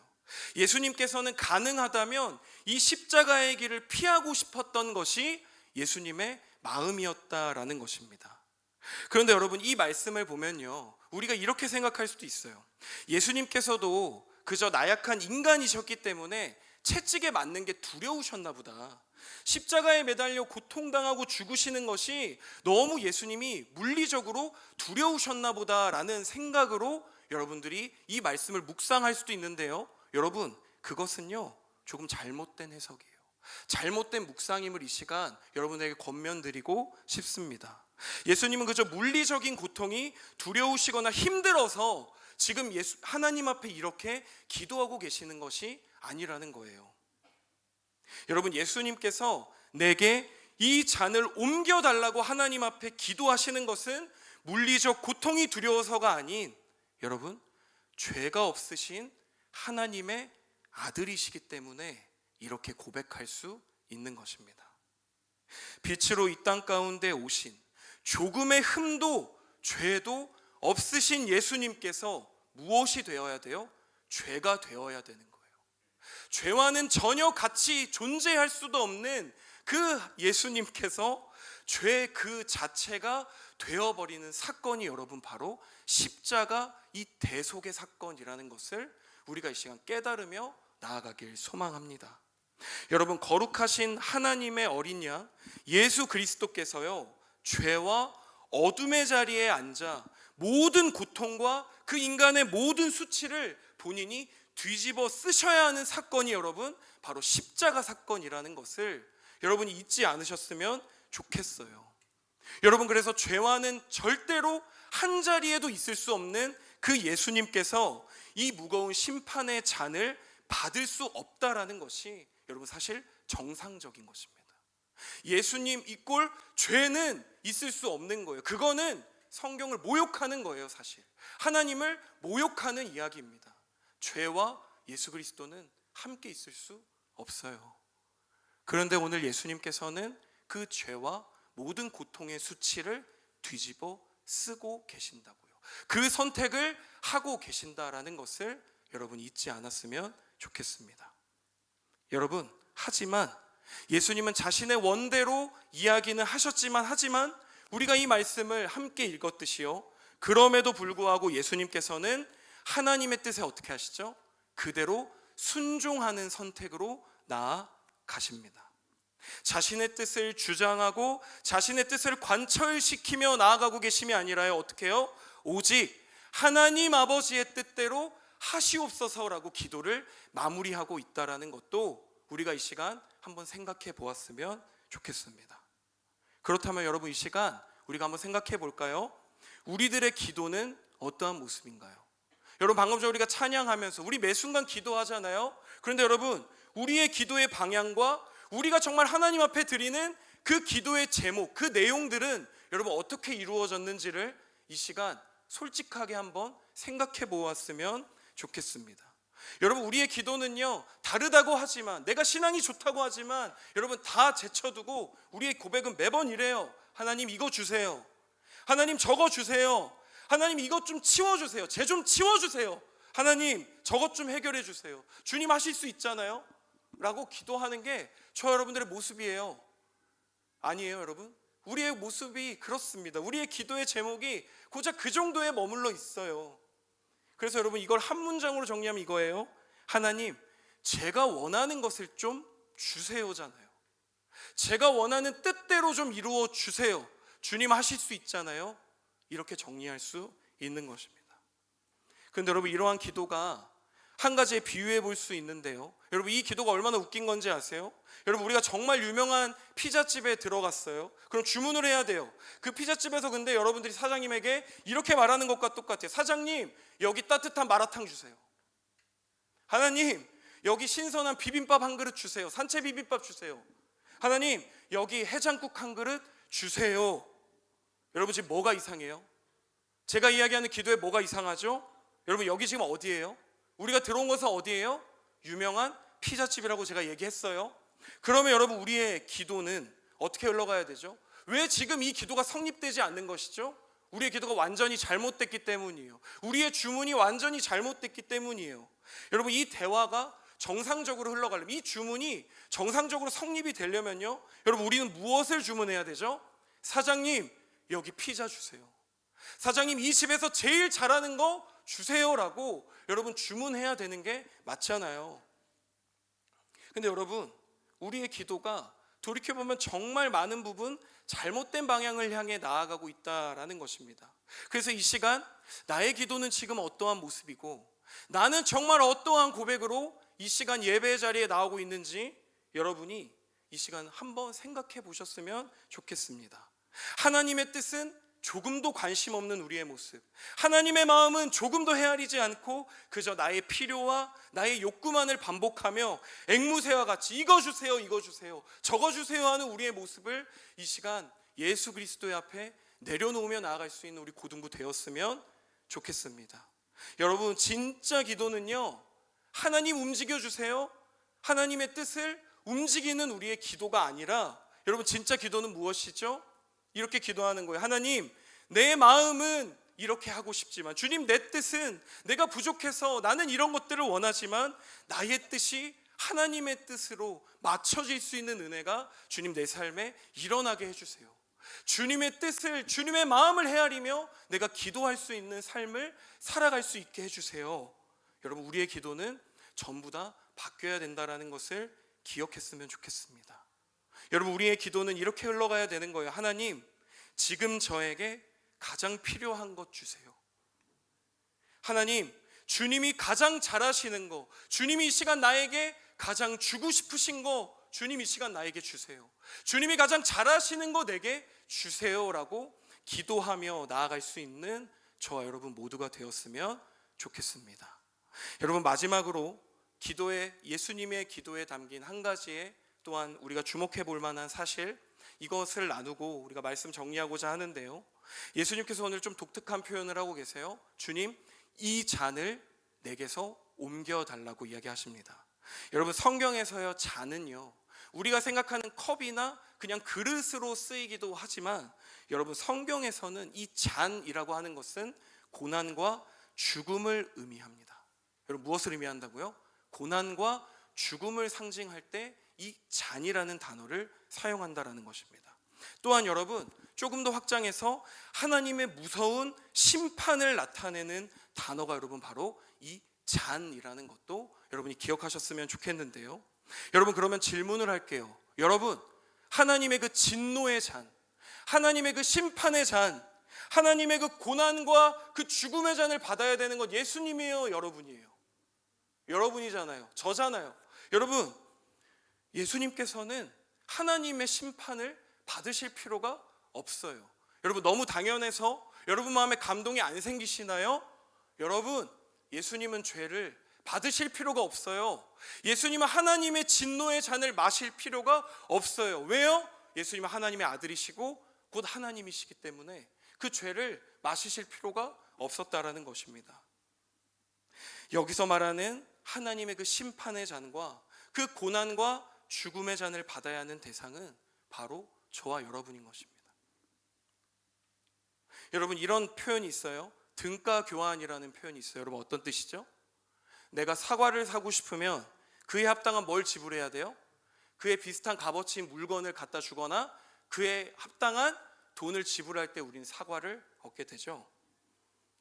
예수님께서는 가능하다면 이 십자가의 길을 피하고 싶었던 것이 예수님의 마음이었다라는 것입니다. 그런데 여러분 이 말씀을 보면요 우리가 이렇게 생각할 수도 있어요. 예수님께서도 그저 나약한 인간이셨기 때문에 채찍에 맞는 게 두려우셨나 보다. 십자가에 매달려 고통당하고 죽으시는 것이 너무 예수님이 물리적으로 두려우셨나 보다라는 생각으로 여러분들이 이 말씀을 묵상할 수도 있는데요. 여러분 그것은요 조금 잘못된 해석이에요. 잘못된 묵상임을 이 시간 여러분에게 권면드리고 싶습니다. 예수님은 그저 물리적인 고통이 두려우시거나 힘들어서 지금 하나님 앞에 이렇게 기도하고 계시는 것이 아니라는 거예요. 여러분 예수님께서 내게 이 잔을 옮겨달라고 하나님 앞에 기도하시는 것은 물리적 고통이 두려워서가 아닌 여러분 죄가 없으신 하나님의 아들이시기 때문에 이렇게 고백할 수 있는 것입니다. 빛으로 이 땅 가운데 오신 조금의 흠도 죄도 없으신 예수님께서 무엇이 되어야 돼요? 죄가 되어야 되는 거예요. 죄와는 전혀 같이 존재할 수도 없는 그 예수님께서 죄 그 자체가 되어버리는 사건이 여러분 바로 십자가 이 대속의 사건이라는 것을 우리가 이 시간 깨달으며 나아가길 소망합니다. 여러분 거룩하신 하나님의 어린 양 예수 그리스도께서요 죄와 어둠의 자리에 앉아 모든 고통과 그 인간의 모든 수치를 본인이 뒤집어 쓰셔야 하는 사건이 여러분 바로 십자가 사건이라는 것을 여러분이 잊지 않으셨으면 좋겠어요. 여러분, 그래서 죄와는 절대로 한 자리에도 있을 수 없는 그 예수님께서 이 무거운 심판의 잔을 받을 수 없다라는 것이 여러분 사실 정상적인 것입니다. 예수님 이꼴 죄는 있을 수 없는 거예요. 그거는 성경을 모욕하는 거예요. 사실 하나님을 모욕하는 이야기입니다. 죄와 예수 그리스도는 함께 있을 수 없어요. 그런데 오늘 예수님께서는 그 죄와 모든 고통의 수치를 뒤집어 쓰고 계신다고요. 그 선택을 하고 계신다라는 것을 여러분 잊지 않았으면 좋겠습니다. 여러분, 하지만 예수님은 자신의 원대로 이야기는 하지만 우리가 이 말씀을 함께 읽었듯이요, 그럼에도 불구하고 예수님께서는 하나님의 뜻에 어떻게 하시죠? 그대로 순종하는 선택으로 나아가십니다. 자신의 뜻을 주장하고 자신의 뜻을 관철시키며 나아가고 계심이 아니라요, 어떻게 해요? 오직 하나님 아버지의 뜻대로 하시옵소서라고 기도를 마무리하고 있다라는 것도 우리가 이 시간 한번 생각해 보았으면 좋겠습니다. 그렇다면 여러분, 이 시간 우리가 한번 생각해 볼까요? 우리들의 기도는 어떠한 모습인가요? 여러분, 방금 전 우리가 찬양하면서 우리 매 순간 기도하잖아요. 그런데 여러분, 우리의 기도의 방향과 우리가 정말 하나님 앞에 드리는 그 기도의 제목, 그 내용들은 여러분 어떻게 이루어졌는지를 이 시간 솔직하게 한번 생각해 보았으면 좋겠습니다. 여러분, 우리의 기도는요 다르다고 하지만, 내가 신앙이 좋다고 하지만 여러분 다 제쳐두고 우리의 고백은 매번 이래요. 하나님 이거 주세요. 하나님 저거 주세요. 하나님 이것 좀 치워주세요. 쟤 좀 치워주세요. 하나님 저것 좀 해결해 주세요. 주님 하실 수 있잖아요 라고 기도하는 게 저 여러분들의 모습이에요. 아니에요 여러분? 우리의 모습이 그렇습니다. 우리의 기도의 제목이 고작 그 정도에 머물러 있어요. 그래서 여러분, 이걸 한 문장으로 정리하면 이거예요. 하나님, 제가 원하는 것을 좀 주세요잖아요. 제가 원하는 뜻대로 좀 이루어 주세요. 주님 하실 수 있잖아요. 이렇게 정리할 수 있는 것입니다. 그런데 여러분, 이러한 기도가 한 가지에 비유해 볼 수 있는데요, 여러분 이 기도가 얼마나 웃긴 건지 아세요? 여러분, 우리가 정말 유명한 피자집에 들어갔어요. 그럼 주문을 해야 돼요. 그 피자집에서 근데 여러분들이 사장님에게 이렇게 말하는 것과 똑같아요. 사장님, 여기 따뜻한 마라탕 주세요. 하나님, 여기 신선한 비빔밥 한 그릇 주세요. 산채 비빔밥 주세요. 하나님, 여기 해장국 한 그릇 주세요. 여러분, 지금 뭐가 이상해요? 제가 이야기하는 기도에 뭐가 이상하죠? 여러분, 여기 지금 어디예요? 우리가 들어온 것은 어디예요? 유명한 피자집이라고 제가 얘기했어요. 그러면 여러분, 우리의 기도는 어떻게 흘러가야 되죠? 왜 지금 이 기도가 성립되지 않는 것이죠? 우리의 기도가 완전히 잘못됐기 때문이에요. 우리의 주문이 완전히 잘못됐기 때문이에요. 여러분, 이 대화가 정상적으로 흘러가려면, 이 주문이 정상적으로 성립이 되려면요, 여러분 우리는 무엇을 주문해야 되죠? 사장님, 여기 피자 주세요. 사장님, 이 집에서 제일 잘하는 거 주세요라고 여러분 주문해야 되는 게 맞잖아요. 근데 여러분, 우리의 기도가 돌이켜보면 정말 많은 부분 잘못된 방향을 향해 나아가고 있다라는 것입니다. 그래서 이 시간 나의 기도는 지금 어떠한 모습이고, 나는 정말 어떠한 고백으로 이 시간 예배의 자리에 나오고 있는지 여러분이 이 시간 한번 생각해 보셨으면 좋겠습니다. 하나님의 뜻은 조금도 관심 없는 우리의 모습, 하나님의 마음은 조금도 헤아리지 않고 그저 나의 필요와 나의 욕구만을 반복하며 앵무새와 같이 이거 주세요, 이거 주세요, 저거 주세요 하는 우리의 모습을 이 시간 예수 그리스도의 앞에 내려놓으며 나아갈 수 있는 우리 고등부 되었으면 좋겠습니다. 여러분, 진짜 기도는요, 하나님 움직여 주세요, 하나님의 뜻을 움직이는 우리의 기도가 아니라, 여러분 진짜 기도는 무엇이죠? 이렇게 기도하는 거예요. 하나님, 내 마음은 이렇게 하고 싶지만, 주님 내 뜻은, 내가 부족해서 나는 이런 것들을 원하지만 나의 뜻이 하나님의 뜻으로 맞춰질 수 있는 은혜가 주님 내 삶에 일어나게 해주세요. 주님의 뜻을, 주님의 마음을 헤아리며 내가 기도할 수 있는 삶을 살아갈 수 있게 해주세요. 여러분, 우리의 기도는 전부 다 바뀌어야 된다는 것을 기억했으면 좋겠습니다. 여러분, 우리의 기도는 이렇게 흘러가야 되는 거예요. 하나님, 지금 저에게 가장 필요한 것 주세요. 하나님, 주님이 가장 잘하시는 거, 주님이 이 시간 나에게 가장 주고 싶으신 거, 주님 이 시간 나에게 주세요. 주님이 가장 잘하시는 거 내게 주세요라고 기도하며 나아갈 수 있는 저와 여러분 모두가 되었으면 좋겠습니다. 여러분, 마지막으로 예수님의 기도에 담긴 한 가지의 또한 우리가 주목해 볼 만한 사실, 이것을 나누고 우리가 말씀 정리하고자 하는데요, 예수님께서 오늘 좀 독특한 표현을 하고 계세요. 주님, 이 잔을 내게서 옮겨달라고 이야기하십니다. 여러분, 성경에서요, 잔은요, 우리가 생각하는 컵이나 그냥 그릇으로 쓰이기도 하지만, 여러분, 성경에서는 이 잔이라고 하는 것은 고난과 죽음을 의미합니다. 여러분, 무엇을 의미한다고요? 고난과 죽음을 상징할 때 이 잔이라는 단어를 사용한다라는 것입니다. 또한 여러분, 조금 더 확장해서 하나님의 무서운 심판을 나타내는 단어가 여러분 바로 이 잔이라는 것도 여러분이 기억하셨으면 좋겠는데요, 여러분, 그러면 질문을 할게요. 여러분, 하나님의 그 진노의 잔, 하나님의 그 심판의 잔, 하나님의 그 고난과 그 죽음의 잔을 받아야 되는 건 예수님이에요, 여러분이에요? 여러분이잖아요. 저잖아요. 여러분, 예수님께서는 하나님의 심판을 받으실 필요가 없어요. 여러분, 너무 당연해서 여러분 마음에 감동이 안 생기시나요? 여러분, 예수님은 죄를 받으실 필요가 없어요. 예수님은 하나님의 진노의 잔을 마실 필요가 없어요. 왜요? 예수님은 하나님의 아들이시고 곧 하나님이시기 때문에 그 죄를 마시실 필요가 없었다라는 것입니다. 여기서 말하는 하나님의 그 심판의 잔과 그 고난과 죽음의 잔을 받아야 하는 대상은 바로 저와 여러분인 것입니다. 여러분, 이런 표현이 있어요. 등가 교환이라는 표현이 있어요. 여러분, 어떤 뜻이죠? 내가 사과를 사고 싶으면 그에 합당한 뭘 지불해야 돼요? 그에 비슷한 값어치인 물건을 갖다 주거나 그에 합당한 돈을 지불할 때 우리는 사과를 얻게 되죠.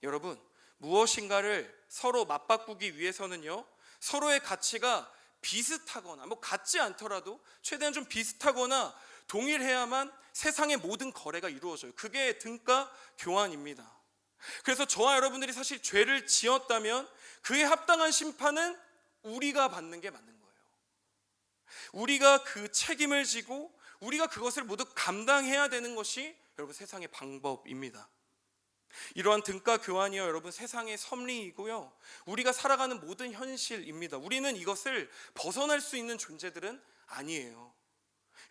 여러분, 무엇인가를 서로 맞바꾸기 위해서는요, 서로의 가치가 비슷하거나 같지 않더라도 최대한 좀 비슷하거나 동일해야만 세상의 모든 거래가 이루어져요. 그게 등가 교환입니다. 그래서 저와 여러분들이 사실 죄를 지었다면 그에 합당한 심판은 우리가 받는 게 맞는 거예요. 우리가 그 책임을 지고 우리가 그것을 모두 감당해야 되는 것이 여러분 세상의 방법입니다. 이러한 등가 교환이요, 여러분, 세상의 섭리이고요, 우리가 살아가는 모든 현실입니다. 우리는 이것을 벗어날 수 있는 존재들은 아니에요.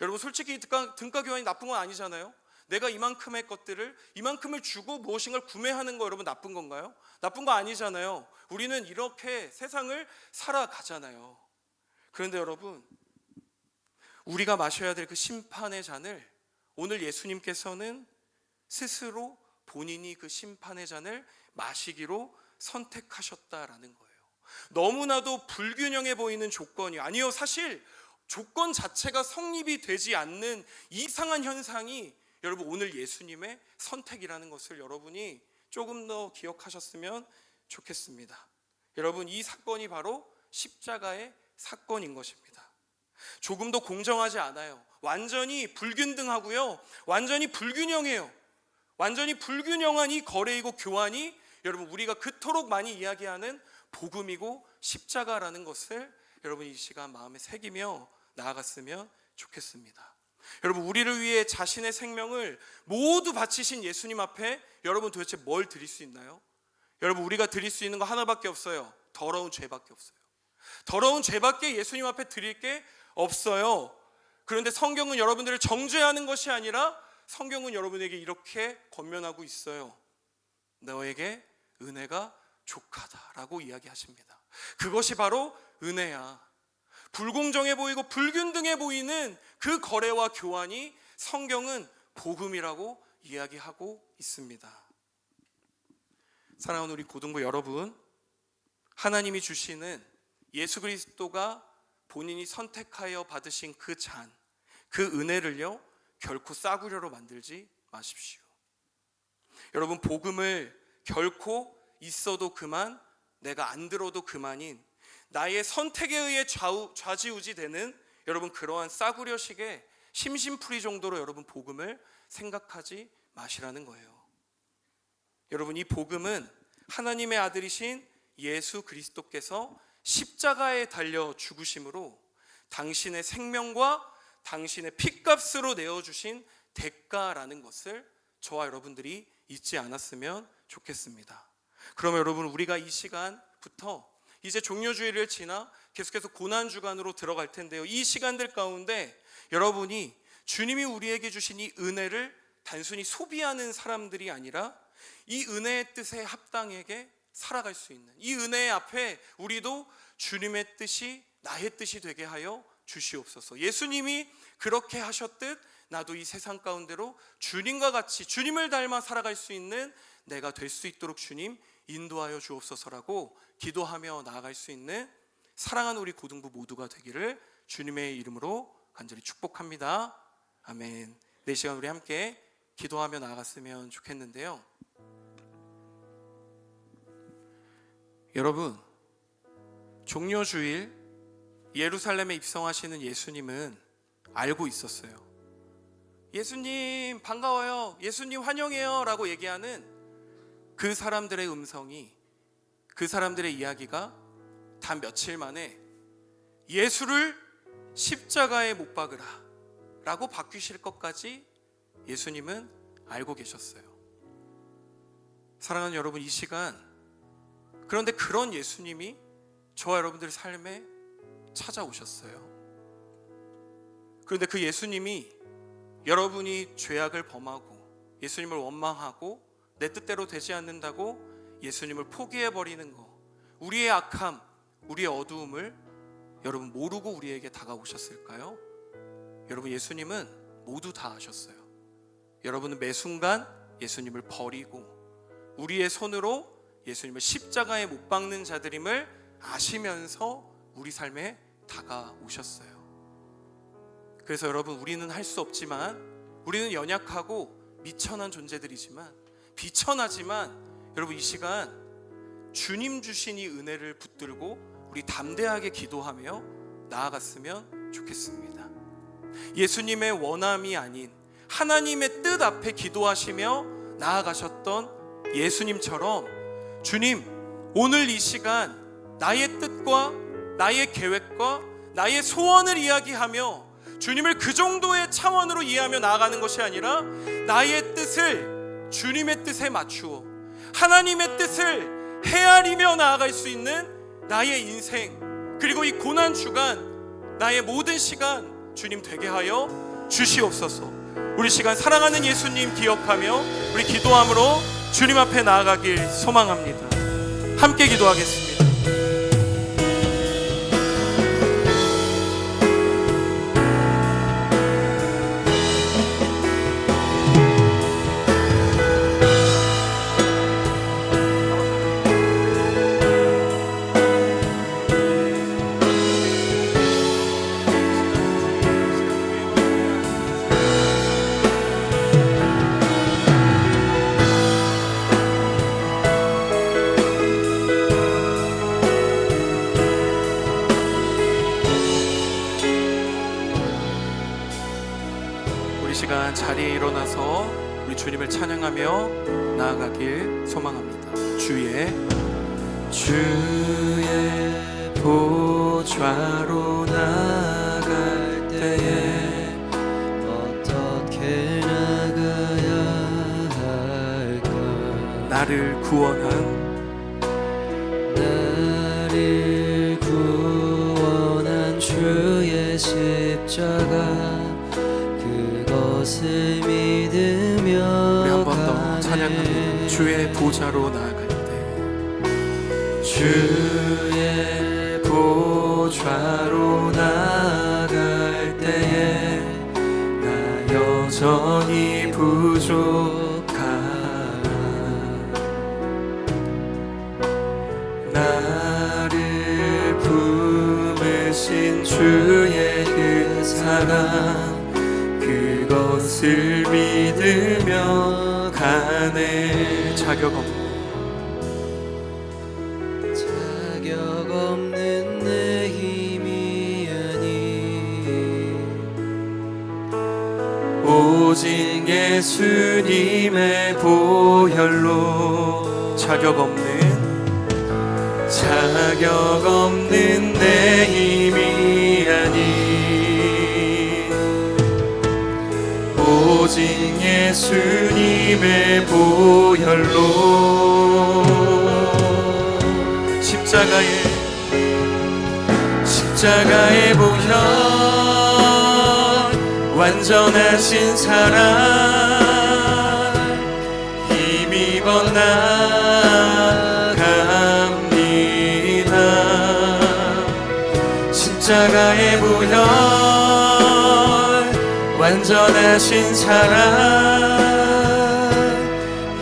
여러분, 솔직히 등가 교환이 나쁜 건 아니잖아요. 내가 이만큼의 것들을 이만큼을 주고 무엇인가를 구매하는 거 여러분 나쁜 건가요? 나쁜 거 아니잖아요. 우리는 이렇게 세상을 살아가잖아요. 그런데 여러분, 우리가 마셔야 될 그 심판의 잔을 오늘 예수님께서는 스스로 본인이 그 심판의 잔을 마시기로 선택하셨다라는 거예요. 너무나도 불균형해 보이는 조건이 아니요, 사실 조건 자체가 성립이 되지 않는 이상한 현상이 여러분 오늘 예수님의 선택이라는 것을 여러분이 조금 더 기억하셨으면 좋겠습니다. 여러분, 이 사건이 바로 십자가의 사건인 것입니다. 조금 더 공정하지 않아요. 완전히 불균등하고요, 완전히 불균형해요. 완전히 불균형한 이 거래이고 교환이 여러분 우리가 그토록 많이 이야기하는 복음이고 십자가라는 것을 여러분 이 시간 마음에 새기며 나아갔으면 좋겠습니다. 여러분, 우리를 위해 자신의 생명을 모두 바치신 예수님 앞에 여러분 도대체 뭘 드릴 수 있나요? 여러분, 우리가 드릴 수 있는 거 하나밖에 없어요. 더러운 죄밖에 없어요. 더러운 죄밖에 예수님 앞에 드릴 게 없어요. 그런데 성경은 여러분들을 정죄하는 것이 아니라 성경은 여러분에게 이렇게 권면하고 있어요. 너에게 은혜가 족하다라고 이야기하십니다. 그것이 바로 은혜야. 불공정해 보이고 불균등해 보이는 그 거래와 교환이 성경은 복음이라고 이야기하고 있습니다. 사랑하는 우리 고등부 여러분, 하나님이 주시는 예수 그리스도가 본인이 선택하여 받으신 그 잔, 그 은혜를요, 결코 싸구려로 만들지 마십시오. 여러분, 복음을 결코 있어도 그만, 내가 안 들어도 그만인 나의 선택에 의해 좌지우지 되는 여러분 그러한 싸구려식의 심심풀이 정도로 여러분 복음을 생각하지 마시라는 거예요. 여러분, 이 복음은 하나님의 아들이신 예수 그리스도께서 십자가에 달려 죽으심으로 당신의 생명과 당신의 핏값으로 내어주신 대가라는 것을 저와 여러분들이 잊지 않았으면 좋겠습니다. 그러면 여러분, 우리가 이 시간부터 이제 종료주일을 지나 계속해서 고난주간으로 들어갈 텐데요, 이 시간들 가운데 여러분이 주님이 우리에게 주신 이 은혜를 단순히 소비하는 사람들이 아니라 이 은혜의 뜻에 합당하게 살아갈 수 있는, 이 은혜의 앞에 우리도 주님의 뜻이 나의 뜻이 되게 하여 주시옵소서. 예수님이 그렇게 하셨듯 나도 이 세상 가운데로 주님과 같이 주님을 닮아 살아갈 수 있는 내가 될 수 있도록 주님 인도하여 주옵소서라고 기도하며 나아갈 수 있는 사랑하는 우리 고등부 모두가 되기를 주님의 이름으로 간절히 축복합니다. 아멘. 네, 시간 우리 함께 기도하며 나아갔으면 좋겠는데요, 여러분, 종료주일 예루살렘에 입성하시는 예수님은 알고 있었어요. 예수님 반가워요, 예수님 환영해요 라고 얘기하는 그 사람들의 음성이, 그 사람들의 이야기가 단 며칠 만에 예수를 십자가에 못 박으라 라고 바뀌실 것까지 예수님은 알고 계셨어요. 사랑하는 여러분, 이 시간, 그런데 그런 예수님이 저와 여러분들의 삶에 찾아오셨어요. 그런데 그 예수님이 여러분이 죄악을 범하고 예수님을 원망하고 내 뜻대로 되지 않는다고 예수님을 포기해버리는 거, 우리의 악함, 우리의 어두움을 여러분 모르고 우리에게 다가오셨을까요? 여러분, 예수님은 모두 다 아셨어요. 여러분은 매 순간 예수님을 버리고 우리의 손으로 예수님을 십자가에 못 박는 자들임을 아시면서 우리 삶에 다가오셨어요. 그래서 여러분, 우리는 할 수 없지만, 우리는 연약하고 미천한 존재들이지만, 비천하지만, 여러분 이 시간 주님 주신 이 은혜를 붙들고 우리 담대하게 기도하며 나아갔으면 좋겠습니다. 예수님의 원함이 아닌 하나님의 뜻 앞에 기도하시며 나아가셨던 예수님처럼 주님, 오늘 이 시간 나의 뜻과 나의 계획과 나의 소원을 이야기하며 주님을 그 정도의 차원으로 이해하며 나아가는 것이 아니라 나의 뜻을 주님의 뜻에 맞추어 하나님의 뜻을 헤아리며 나아갈 수 있는 나의 인생, 그리고 이 고난주간 나의 모든 시간 주님 되게 하여 주시옵소서. 우리 시간 사랑하는 예수님 기억하며 우리 기도함으로 주님 앞에 나아가길 소망합니다. 함께 기도하겠습니다. 시간 자리에 일어나서 우리 주님을 찬양하며 나아가길 소망합니다. 주의 보좌로 나아갈 때에 어떻게 나가야 할까? 나를 구원한 주의 십자가 그것을 믿으며 우리 한 번 더 찬양합니다. 주의 보좌로 나아갈 때 주의 보좌로 나아갈 때에 나 여전히 부족하나 나를 품으신 주의 그 사랑 그것을 믿으며 가네. 자격 없는 내 힘이 아니 오직 예수님의 보혈로 자격 없는 내 힘이 아닌 오직 예수님의 보혈로 십자가의 보혈 완전하신 사랑 힘입어 나갑니다. 십자가의 보혈 완전하신 사랑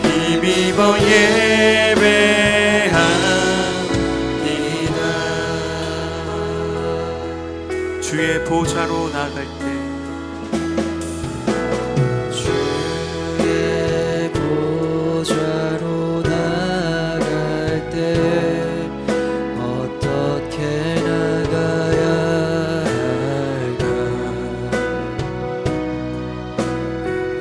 힘입어 예배합니다. 주의 보좌로 나갈 때 주의 보좌로 나갈 때 어떻게 나가야 할까?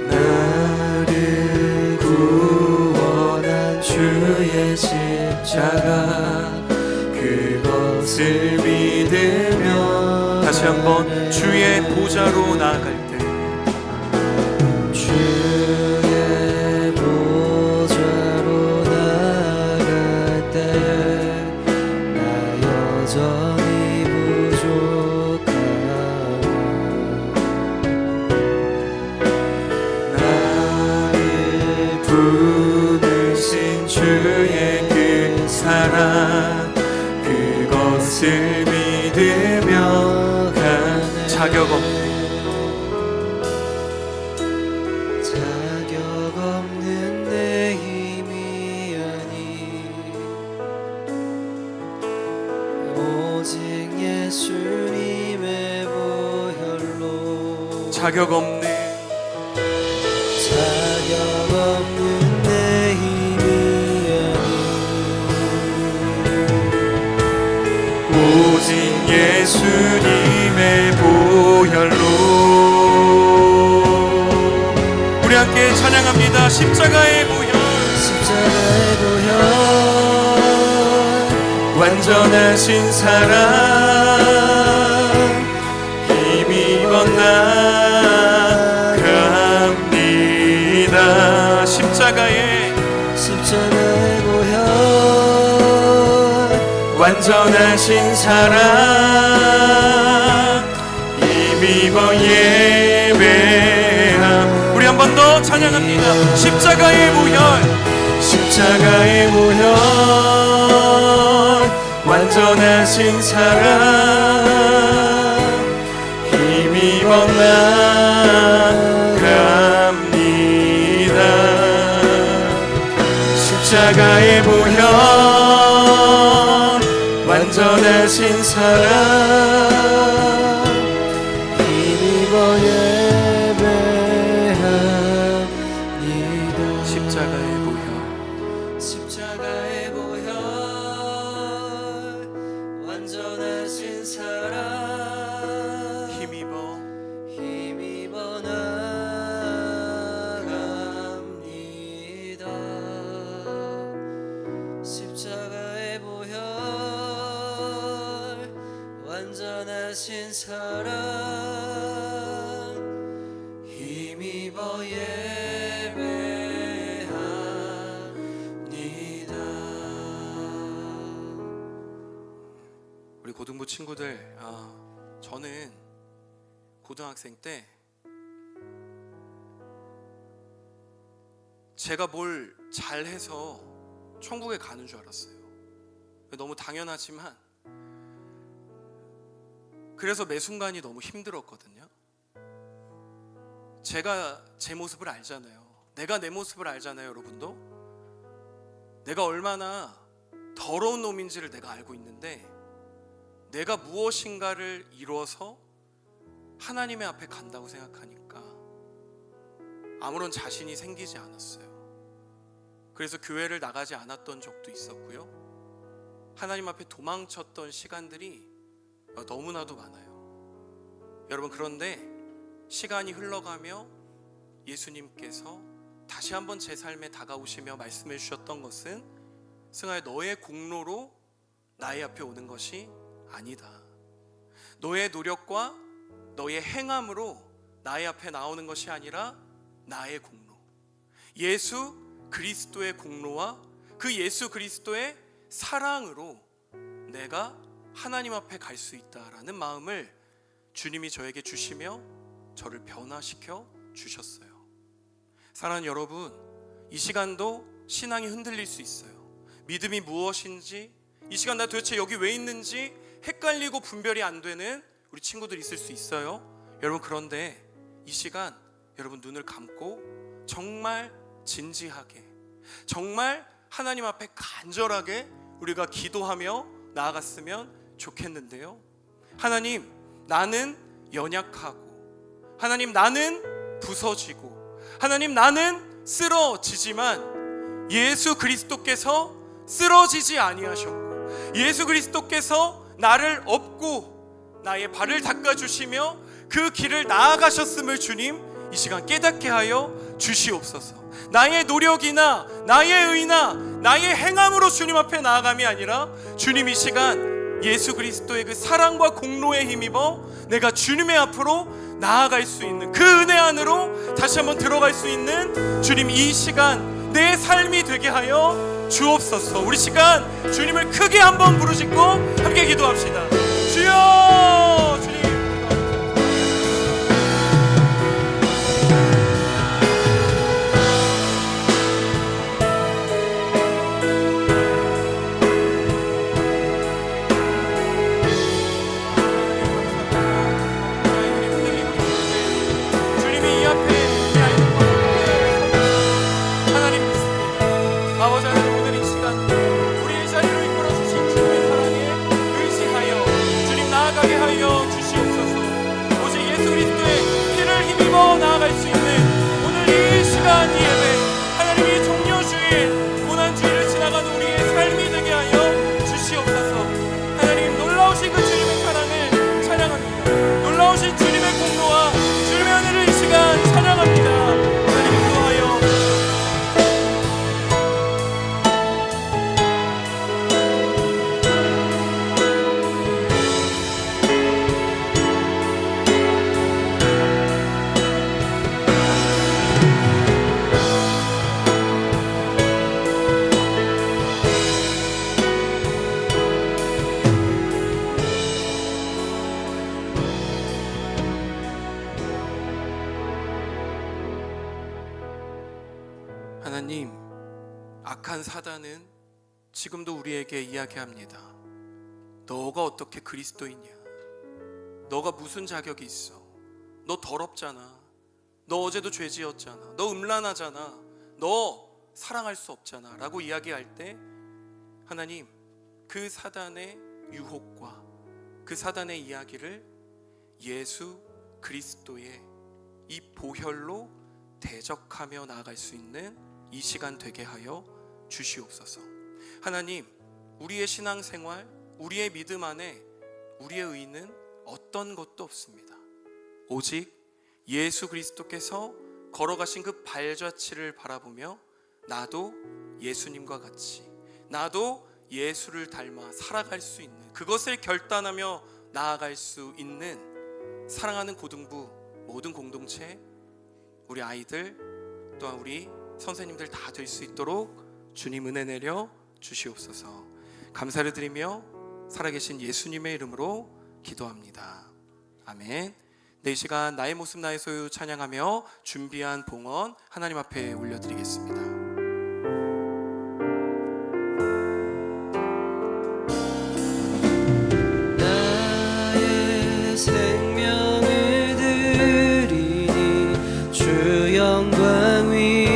나를 구원한 주의 십자가 그것을 믿으며 다시 한번 주의 보좌로 나갈 때 주의 보좌로 나갈 때 나 여전히 부족하나 나를 부르신 주의 그 사랑 그것을 믿으며 가네. 자격 없는 내 힘이 아닌 오직 예수님의 보혈로 자격 없는 내 힘이 아닌 오직 예수님의 보혈로 우리 함께 찬양합니다. 십자가의 보혈 완전하신 사랑 힘입어 나갑니다. 십자가의 보혈 완전하신 사랑 힘입어 예배함. 우리 한 번 더 찬양합니다. 십자가의 보혈 완전하신 사랑 힘입어 나갑니다. 십자가의 보혈 완전하신 사랑 힘입어 예배합니다. 십자가의 보혈 완전하신 사랑 힘입어 나갑니다. 십자가의 보혈 완전하신 사랑 힘입어 예배합니다. 우리 고등부 친구들, 저는 고등학생 때 제가 뭘 잘해서 천국에 가는 줄 알았어요. 너무 당연하지만 그래서 매 순간이 너무 힘들었거든요. 제가 제 모습을 알잖아요. 내가 내 모습을 알잖아요, 여러분도. 내가 얼마나 더러운 놈인지를 내가 알고 있는데 내가 무엇인가를 이루어서 하나님의 앞에 간다고 생각하니까 아무런 자신이 생기지 않았어요. 그래서 교회를 나가지 않았던 적도 있었고요. 하나님 앞에 도망쳤던 시간들이 너무나도 많아요. 여러분, 그런데 시간이 흘러가며 예수님께서 다시 한번 제 삶에 다가오시며 말씀해 주셨던 것은 승하야, 너의 공로로 나의 앞에 오는 것이 아니다. 너의 노력과 너의 행함으로 나의 앞에 나오는 것이 아니라 나의 공로, 예수 그리스도의 공로와 그 예수 그리스도의 사랑으로 내가 하나님 앞에 갈 수 있다라는 마음을 주님이 저에게 주시며 저를 변화시켜 주셨어요. 사랑하는 여러분, 이 시간도 신앙이 흔들릴 수 있어요. 믿음이 무엇인지, 이 시간 나 도대체 여기 왜 있는지 헷갈리고 분별이 안 되는 우리 친구들이 있을 수 있어요. 여러분, 그런데 이 시간 여러분 눈을 감고 정말 진지하게, 정말 하나님 앞에 간절하게 우리가 기도하며 나아갔으면 좋겠는데요. 하나님, 나는 연약하고, 하나님, 나는 부서지고, 하나님, 나는 쓰러지지만 예수 그리스도께서 쓰러지지 아니하셨고, 예수 그리스도께서 나를 업고 나의 발을 닦아주시며 그 길을 나아가셨음을 주님 이 시간 깨닫게 하여 주시옵소서. 나의 노력이나 나의 의나 나의 행함으로 주님 앞에 나아감이 아니라 주님 이 시간 예수 그리스도의 그 사랑과 공로에 힘입어 내가 주님의 앞으로 나아갈 수 있는 그 은혜 안으로 다시 한번 들어갈 수 있는 주님 이 시간 내 삶이 되게 하여 주옵소서. 우리 시간 주님을 크게 한번 부르짖고 함께 기도합시다. 주여, 주님. 주님이 이 앞에 우리 아이들과 함께 하나님 믿습니다. 아버지 하나님, 오늘 이 시간 우리의 자리로 이끌어 주신 주님의 사랑에 의지하여 주님 나아가게 하여 주시옵소서. 오직 예수 그리스도의 길을 힘입어 나아갈 수 있는 오늘 이 시간 이 예배, 하나님의 종려주일 고난주일을 지나가는 우리의 삶이 되게 하여 주시옵소서. 하나님, 놀라우신 그 주님의 사랑을 찬양합니다. 놀라우신 주님의 공로와 주님의 은혜를 이 시간 찬양합니다. 하나님 인도하여 하나님, 악한 사단은 지금도 우리에게 이야기합니다. 너가 어떻게 그리스도이냐? 너가 무슨 자격이 있어? 너 더럽잖아. 너 어제도 죄 지었잖아. 너 음란하잖아. 너 사랑할 수 없잖아 라고 이야기할 때 하나님, 그 사단의 유혹과 그 사단의 이야기를 예수 그리스도의 이 보혈로 대적하며 나아갈 수 있는 이 시간 되게 하여 주시옵소서. 하나님, 우리의 신앙생활, 우리의 믿음 안에 우리의 의는 어떤 것도 없습니다. 오직 예수 그리스도께서 걸어가신 그 발자취를 바라보며 나도 예수님과 같이, 나도 예수를 닮아 살아갈 수 있는, 그것을 결단하며 나아갈 수 있는 사랑하는 고등부 모든 공동체, 우리 아이들 또한 우리 선생님들 다 될 수 있도록 주님 은혜 내려 주시옵소서. 감사를 드리며 살아계신 예수님의 이름으로 기도합니다. 아멘. 네, 이 시간 나의 모습 나의 소유 찬양하며 준비한 봉헌 하나님 앞에 올려드리겠습니다. 나의 생명을 드리니 주 영광 위하여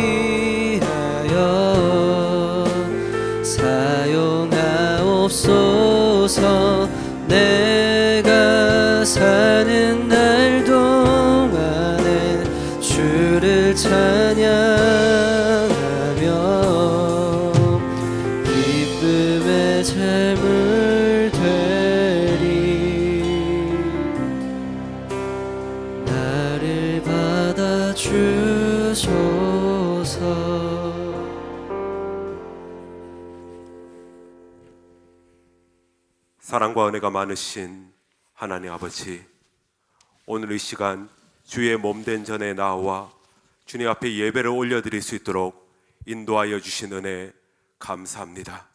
사용하옵소서. 내가 사는 날 동안에 주를 찬양하며 기쁨의 삶을 되리. 나를 받아주소서. 사랑과 은혜가 많으신 하나님 아버지, 오늘 이 시간 주의 몸된 전에 나와 주님 앞에 예배를 올려드릴 수 있도록 인도하여 주신 은혜 감사합니다.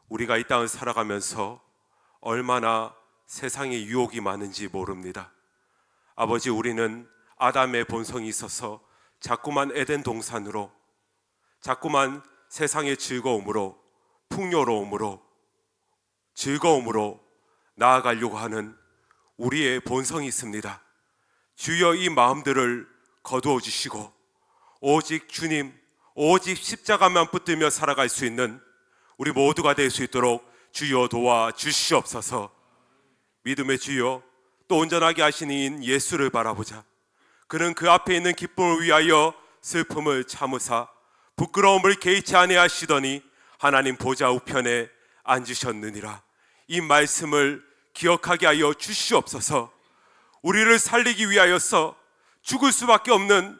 우리가 이 땅을 살아가면서 얼마나 세상의 유혹이 많은지 모릅니다. 아버지, 우리는 아담의 본성이 있어서 자꾸만 에덴 동산으로, 자꾸만 세상의 즐거움으로, 풍요로움으로, 즐거움으로 나아가려고 하는 우리의 본성이 있습니다. 주여 이 마음들을 거두어 주시고 오직 주님, 오직 십자가만 붙들며 살아갈 수 있는 우리 모두가 될 수 있도록 주여 도와 주시옵소서. 믿음의 주여, 또 온전하게 하신 이인 예수를 바라보자. 그는 그 앞에 있는 기쁨을 위하여 슬픔을 참으사 부끄러움을 개의치 아니하시더니 하나님 보좌 우편에 앉으셨느니라. 이 말씀을 기억하게 하여 주시옵소서. 우리를 살리기 위하여서 죽을 수밖에 없는,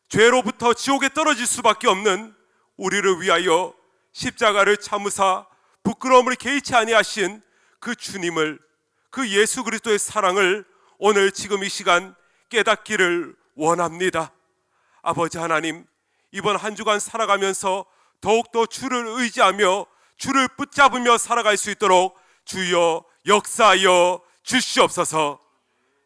죄로부터 지옥에 떨어질 수밖에 없는 우리를 위하여 십자가를 참으사 부끄러움을 개의치 아니하신 그 주님을, 그 예수 그리스도의 사랑을 오늘 지금 이 시간 깨닫기를 원합니다. 아버지 하나님, 이번 한 주간 살아가면서 더욱더 주를 의지하며 주를 붙잡으며 살아갈 수 있도록 주여 역사하여 주시옵소서.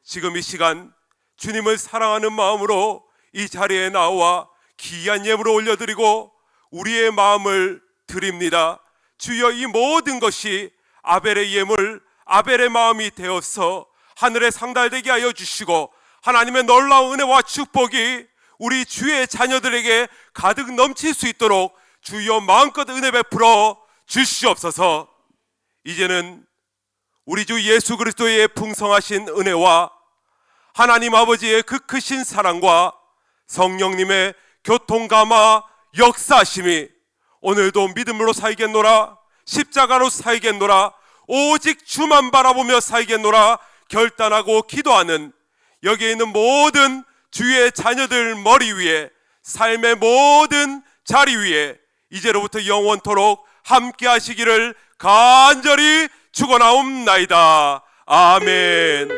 지금 이 시간 주님을 사랑하는 마음으로 이 자리에 나와 귀한 예물을 올려드리고 우리의 마음을 드립니다. 주여, 이 모든 것이 아벨의 예물, 아벨의 마음이 되어서 하늘에 상달되게 하여 주시고 하나님의 놀라운 은혜와 축복이 우리 주의 자녀들에게 가득 넘칠 수 있도록 주여 마음껏 은혜 베풀어 주시옵소서. 이제는 우리 주 예수 그리스도의 풍성하신 은혜와 하나님 아버지의 그 크신 사랑과 성령님의 교통감화 역사하심이 오늘도 믿음으로 살겠노라, 십자가로 살겠노라, 오직 주만 바라보며 살겠노라 결단하고 기도하는 여기에 있는 모든 주의 자녀들 머리 위에, 삶의 모든 자리 위에 이제로부터 영원토록 함께 하시기를 간절히 축원하옵나이다. 아멘.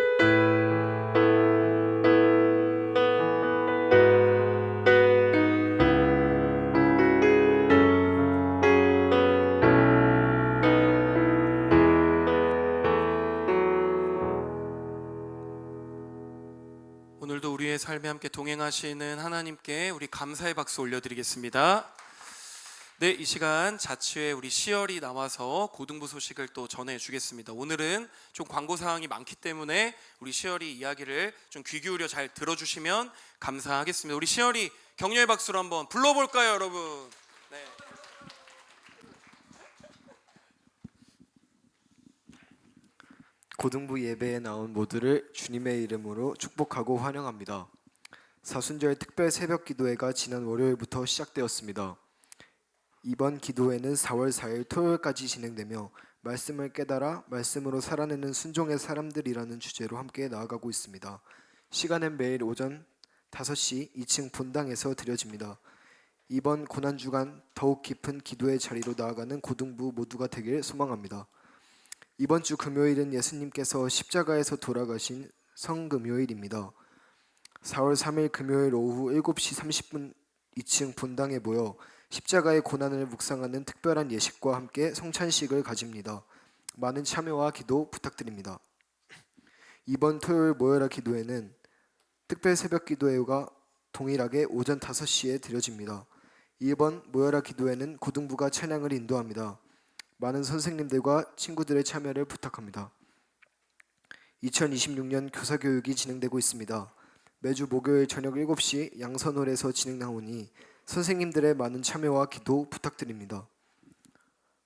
오늘도 우리의 삶에 함께 동행하시는 하나님께 우리 감사의 박수 올려드리겠습니다. 네, 이 시간 자치회 우리 시열이 나와서 고등부 소식을 또 전해주겠습니다. 오늘은 좀 광고 사항이 많기 때문에 우리 시열이 이야기를 좀 귀 기울여 잘 들어주시면 감사하겠습니다. 우리 시열이 격려의 박수로 한번 불러볼까요, 여러분? 네. 고등부 예배에 나온 모두를 주님의 이름으로 축복하고 환영합니다. 사순절 특별 새벽 기도회가 지난 월요일부터 시작되었습니다. 이번 기도회는 4월 4일 토요일까지 진행되며 말씀을 깨달아 말씀으로 살아내는 순종의 사람들이라는 주제로 함께 나아가고 있습니다. 시간은 매일 오전 5시 2층 본당에서 드려집니다. 이번 고난주간 더욱 깊은 기도의 자리로 나아가는 고등부 모두가 되길 소망합니다. 이번 주 금요일은 예수님께서 십자가에서 돌아가신 성금요일입니다. 4월 3일 금요일 오후 7시 30분 2층 본당에 모여 십자가의 고난을 묵상하는 특별한 예식과 함께 성찬식을 가집니다. 많은 참여와 기도 부탁드립니다. 이번 토요일 모여라 기도회는 특별 새벽 기도회가 동일하게 오전 5시에 드려집니다. 이번 모여라 기도회는 고등부가 찬양을 인도합니다. 많은 선생님들과 친구들의 참여를 부탁합니다. 2026년 교사교육이 진행되고 있습니다. 매주 목요일 저녁 7시 양선홀에서 진행나오니 선생님들의 많은 참여와 기도 부탁드립니다.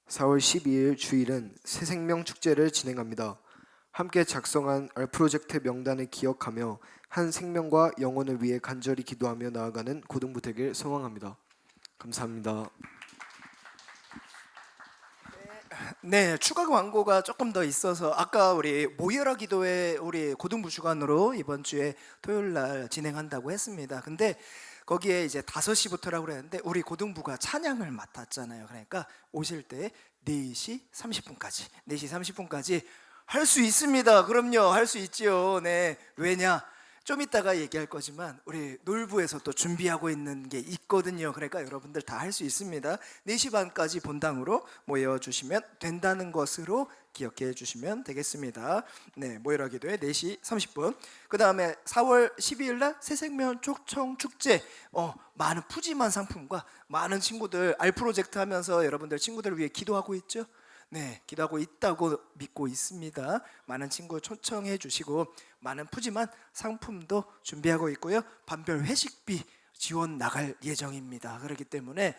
4월 12일 주일은 새생명 축제를 진행합니다. 함께 작성한 알프로젝트 명단을 기억하며 한 생명과 영혼을 위해 간절히 기도하며 나아가는 고등부 되길 소망합니다. 감사합니다. 네, 추가 광고가 조금 더 있어서 아까 우리 모여라 기도회 우리 고등부 주관으로 이번 주에 토요일 날 진행한다고 했습니다. 근데 거기에 이제 5시부터라고 그랬는데 우리 고등부가 찬양을 맡았잖아요. 그러니까 오실 때 4시 30분까지 4시 30분까지 할 수 있습니다. 그럼요, 할 수 있지요. 네, 왜냐? 좀 이따가 얘기할 거지만 우리 놀부에서 또 준비하고 있는 게 있거든요. 그러니까 여러분들 다 할 수 있습니다. 4시 반까지 본당으로 모여주시면 된다는 것으로 기억해 주시면 되겠습니다. 네, 모여라 기도회 4시 30분. 그 다음에 4월 12일 날 새생명 초청 축제, 많은 푸짐한 상품과 많은 친구들 알 프로젝트 하면서 여러분들 친구들을 위해 기도하고 있죠. 네, 기도하고 있다고 믿고 있습니다. 많은 친구 초청해 주시고 많은 푸짐한 상품도 준비하고 있고요. 반별 회식비 지원 나갈 예정입니다. 그렇기 때문에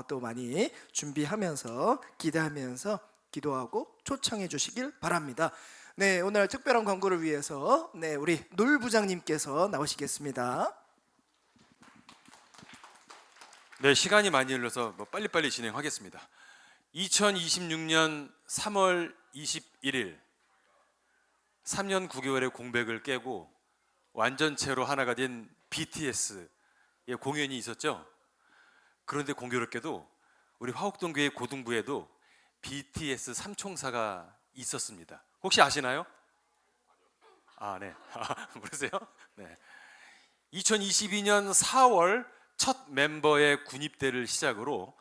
또 많이 준비하면서 기대하면서 기도하고 초청해 주시길 바랍니다. 네, 오늘 특별한 광고를 위해서 우리 놀 부장님께서 나오시겠습니다. 네, 시간이 많이 흘러서 빨리빨리 진행하겠습니다. 2026년 3월 21일 3년 9개월의 공백을 깨고 완전체로 하나가 된 BTS의 공연이 있었죠. 그런데 공교롭게도 우리 화곡동교회 고등부에도 BTS 삼총사가 있었습니다. 혹시 아시나요? 네. 모르세요? 네. 2022년 4월 첫 멤버의 군입대를 시작으로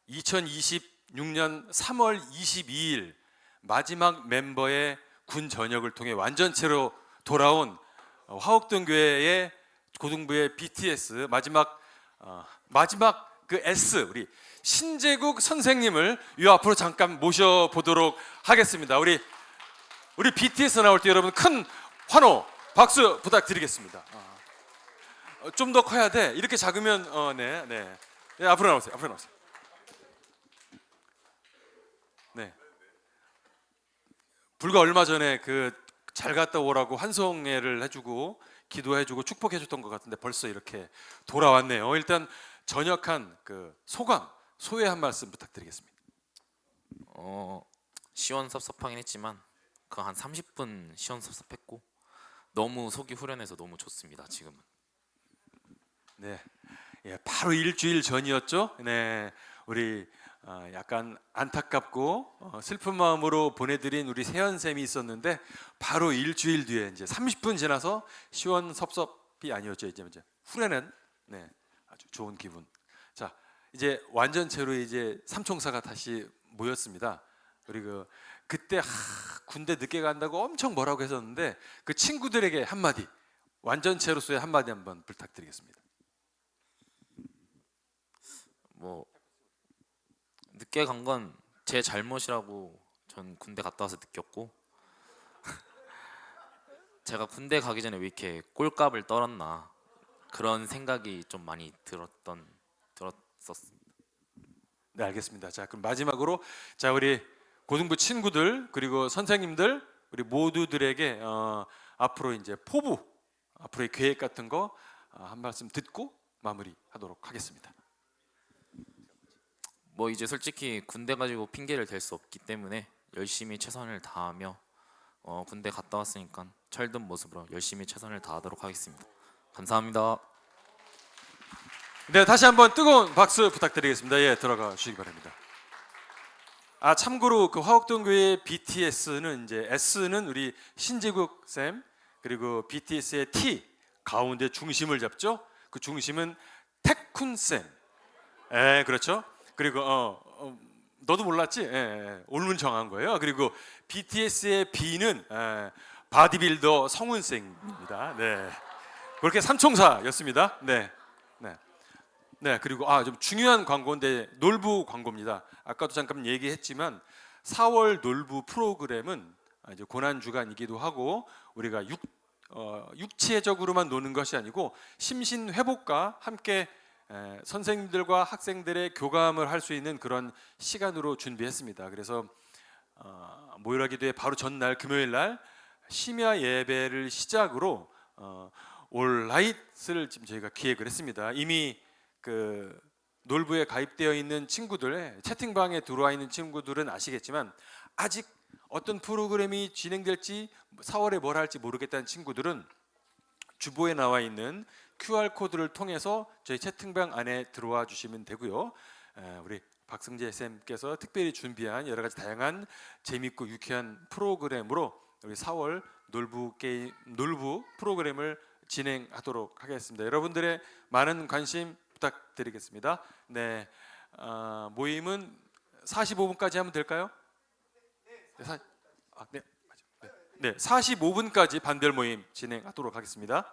2026년 3월 22일 마지막 멤버의 군 전역을 통해 완전체로 돌아온 화곡동교회의 고등부의 BTS 마지막 그 S 우리 신재국 선생님을 이 앞으로 잠깐 모셔보도록 하겠습니다. 우리 BTS 나올 때 여러분 큰 환호 박수 부탁드리겠습니다. 좀 더 커야 돼. 이렇게 작으면 네, 앞으로 나오세요. 네. 불과 얼마 전에 잘 갔다 오라고 환송회를 해주고 기도해주고 축복해줬던 것 같은데 벌써 이렇게 돌아왔네요. 일단 전역한 소감, 소회 한 말씀 부탁드리겠습니다. 시원섭섭하긴 했지만 그 한 30분 시원섭섭했고 너무 속이 후련해서 너무 좋습니다. 지금은. 네, 바로 일주일 전이었죠. 네, 우리 약간 안타깝고 슬픈 마음으로 보내드린 우리 세연 쌤이 있었는데 바로 일주일 뒤에 이제 30분 지나서 시원섭섭이 아니었죠. 이제 후련한 아주 좋은 기분. 자, 이제 완전체로 이제 삼총사가 다시 모였습니다. 우리 그때 군대 늦게 간다고 엄청 뭐라고 했었는데 그 친구들에게 한마디, 완전체로서의 한마디 한번 부탁드리겠습니다. 늦게 간 건 제 잘못이라고 전 군대 갔다 와서 느꼈고 제가 군대 가기 전에 왜 이렇게 꼴값을 떨었나 그런 생각이 좀 많이 들었었습니다. 네, 알겠습니다. 자, 그럼 마지막으로 우리 고등부 친구들 그리고 선생님들 우리 모두들에게 앞으로 이제 포부 앞으로의 계획 같은 거 한 말씀 듣고 마무리하도록 하겠습니다. 이제 솔직히 군대 가지고 핑계를 댈 수 없기 때문에 열심히 최선을 다하며 군대 갔다 왔으니까 철든 모습으로 열심히 최선을 다하도록 하겠습니다. 감사합니다. 네, 다시 한번 뜨거운 박수 부탁드리겠습니다. 들어가 주시기 바랍니다. 참고로 화곡동교회 BTS는 이제 S는 우리 신재국 쌤 그리고 BTS의 T 가운데 중심을 잡죠. 그 중심은 태쿤 쌤. 그렇죠. 그리고 너도 몰랐지? 오늘 정한 거예요. 그리고 BTS의 B는 바디빌더 성훈 쌤입니다. 네, 그렇게 삼총사였습니다. 네. 그리고 좀 중요한 광고인데 놀부 광고입니다. 아까도 잠깐 얘기했지만 4월 놀부 프로그램은 이제 고난 주간이기도 하고 우리가 육체적으로만 노는 것이 아니고 심신 회복과 함께 선생님들과 학생들의 교감을 할 수 있는 그런 시간으로 준비했습니다. 그래서 모여라 기도회 바로 전날 금요일 날 심야 예배를 시작으로 올라잇을 지금 저희가 기획을 했습니다. 이미 놀부에 가입되어 있는 친구들, 채팅방에 들어와 있는 친구들은 아시겠지만 아직 어떤 프로그램이 진행될지 4월에 뭘 할지 모르겠다는 친구들은 주보에 나와 있는 QR코드를 통해서 저희 채팅방 안에 들어와 주시면 되고요. 우리 박승재 쌤께서 특별히 준비한 여러 가지 다양한 재밌고 유쾌한 프로그램으로 우리 4월 놀부 프로그램을 진행하도록 하겠습니다. 여러분들의 많은 관심 부탁드리겠습니다. 네, 모임은 45분까지 하면 될까요? 네, 45분까지 반별 모임 진행하도록 하겠습니다.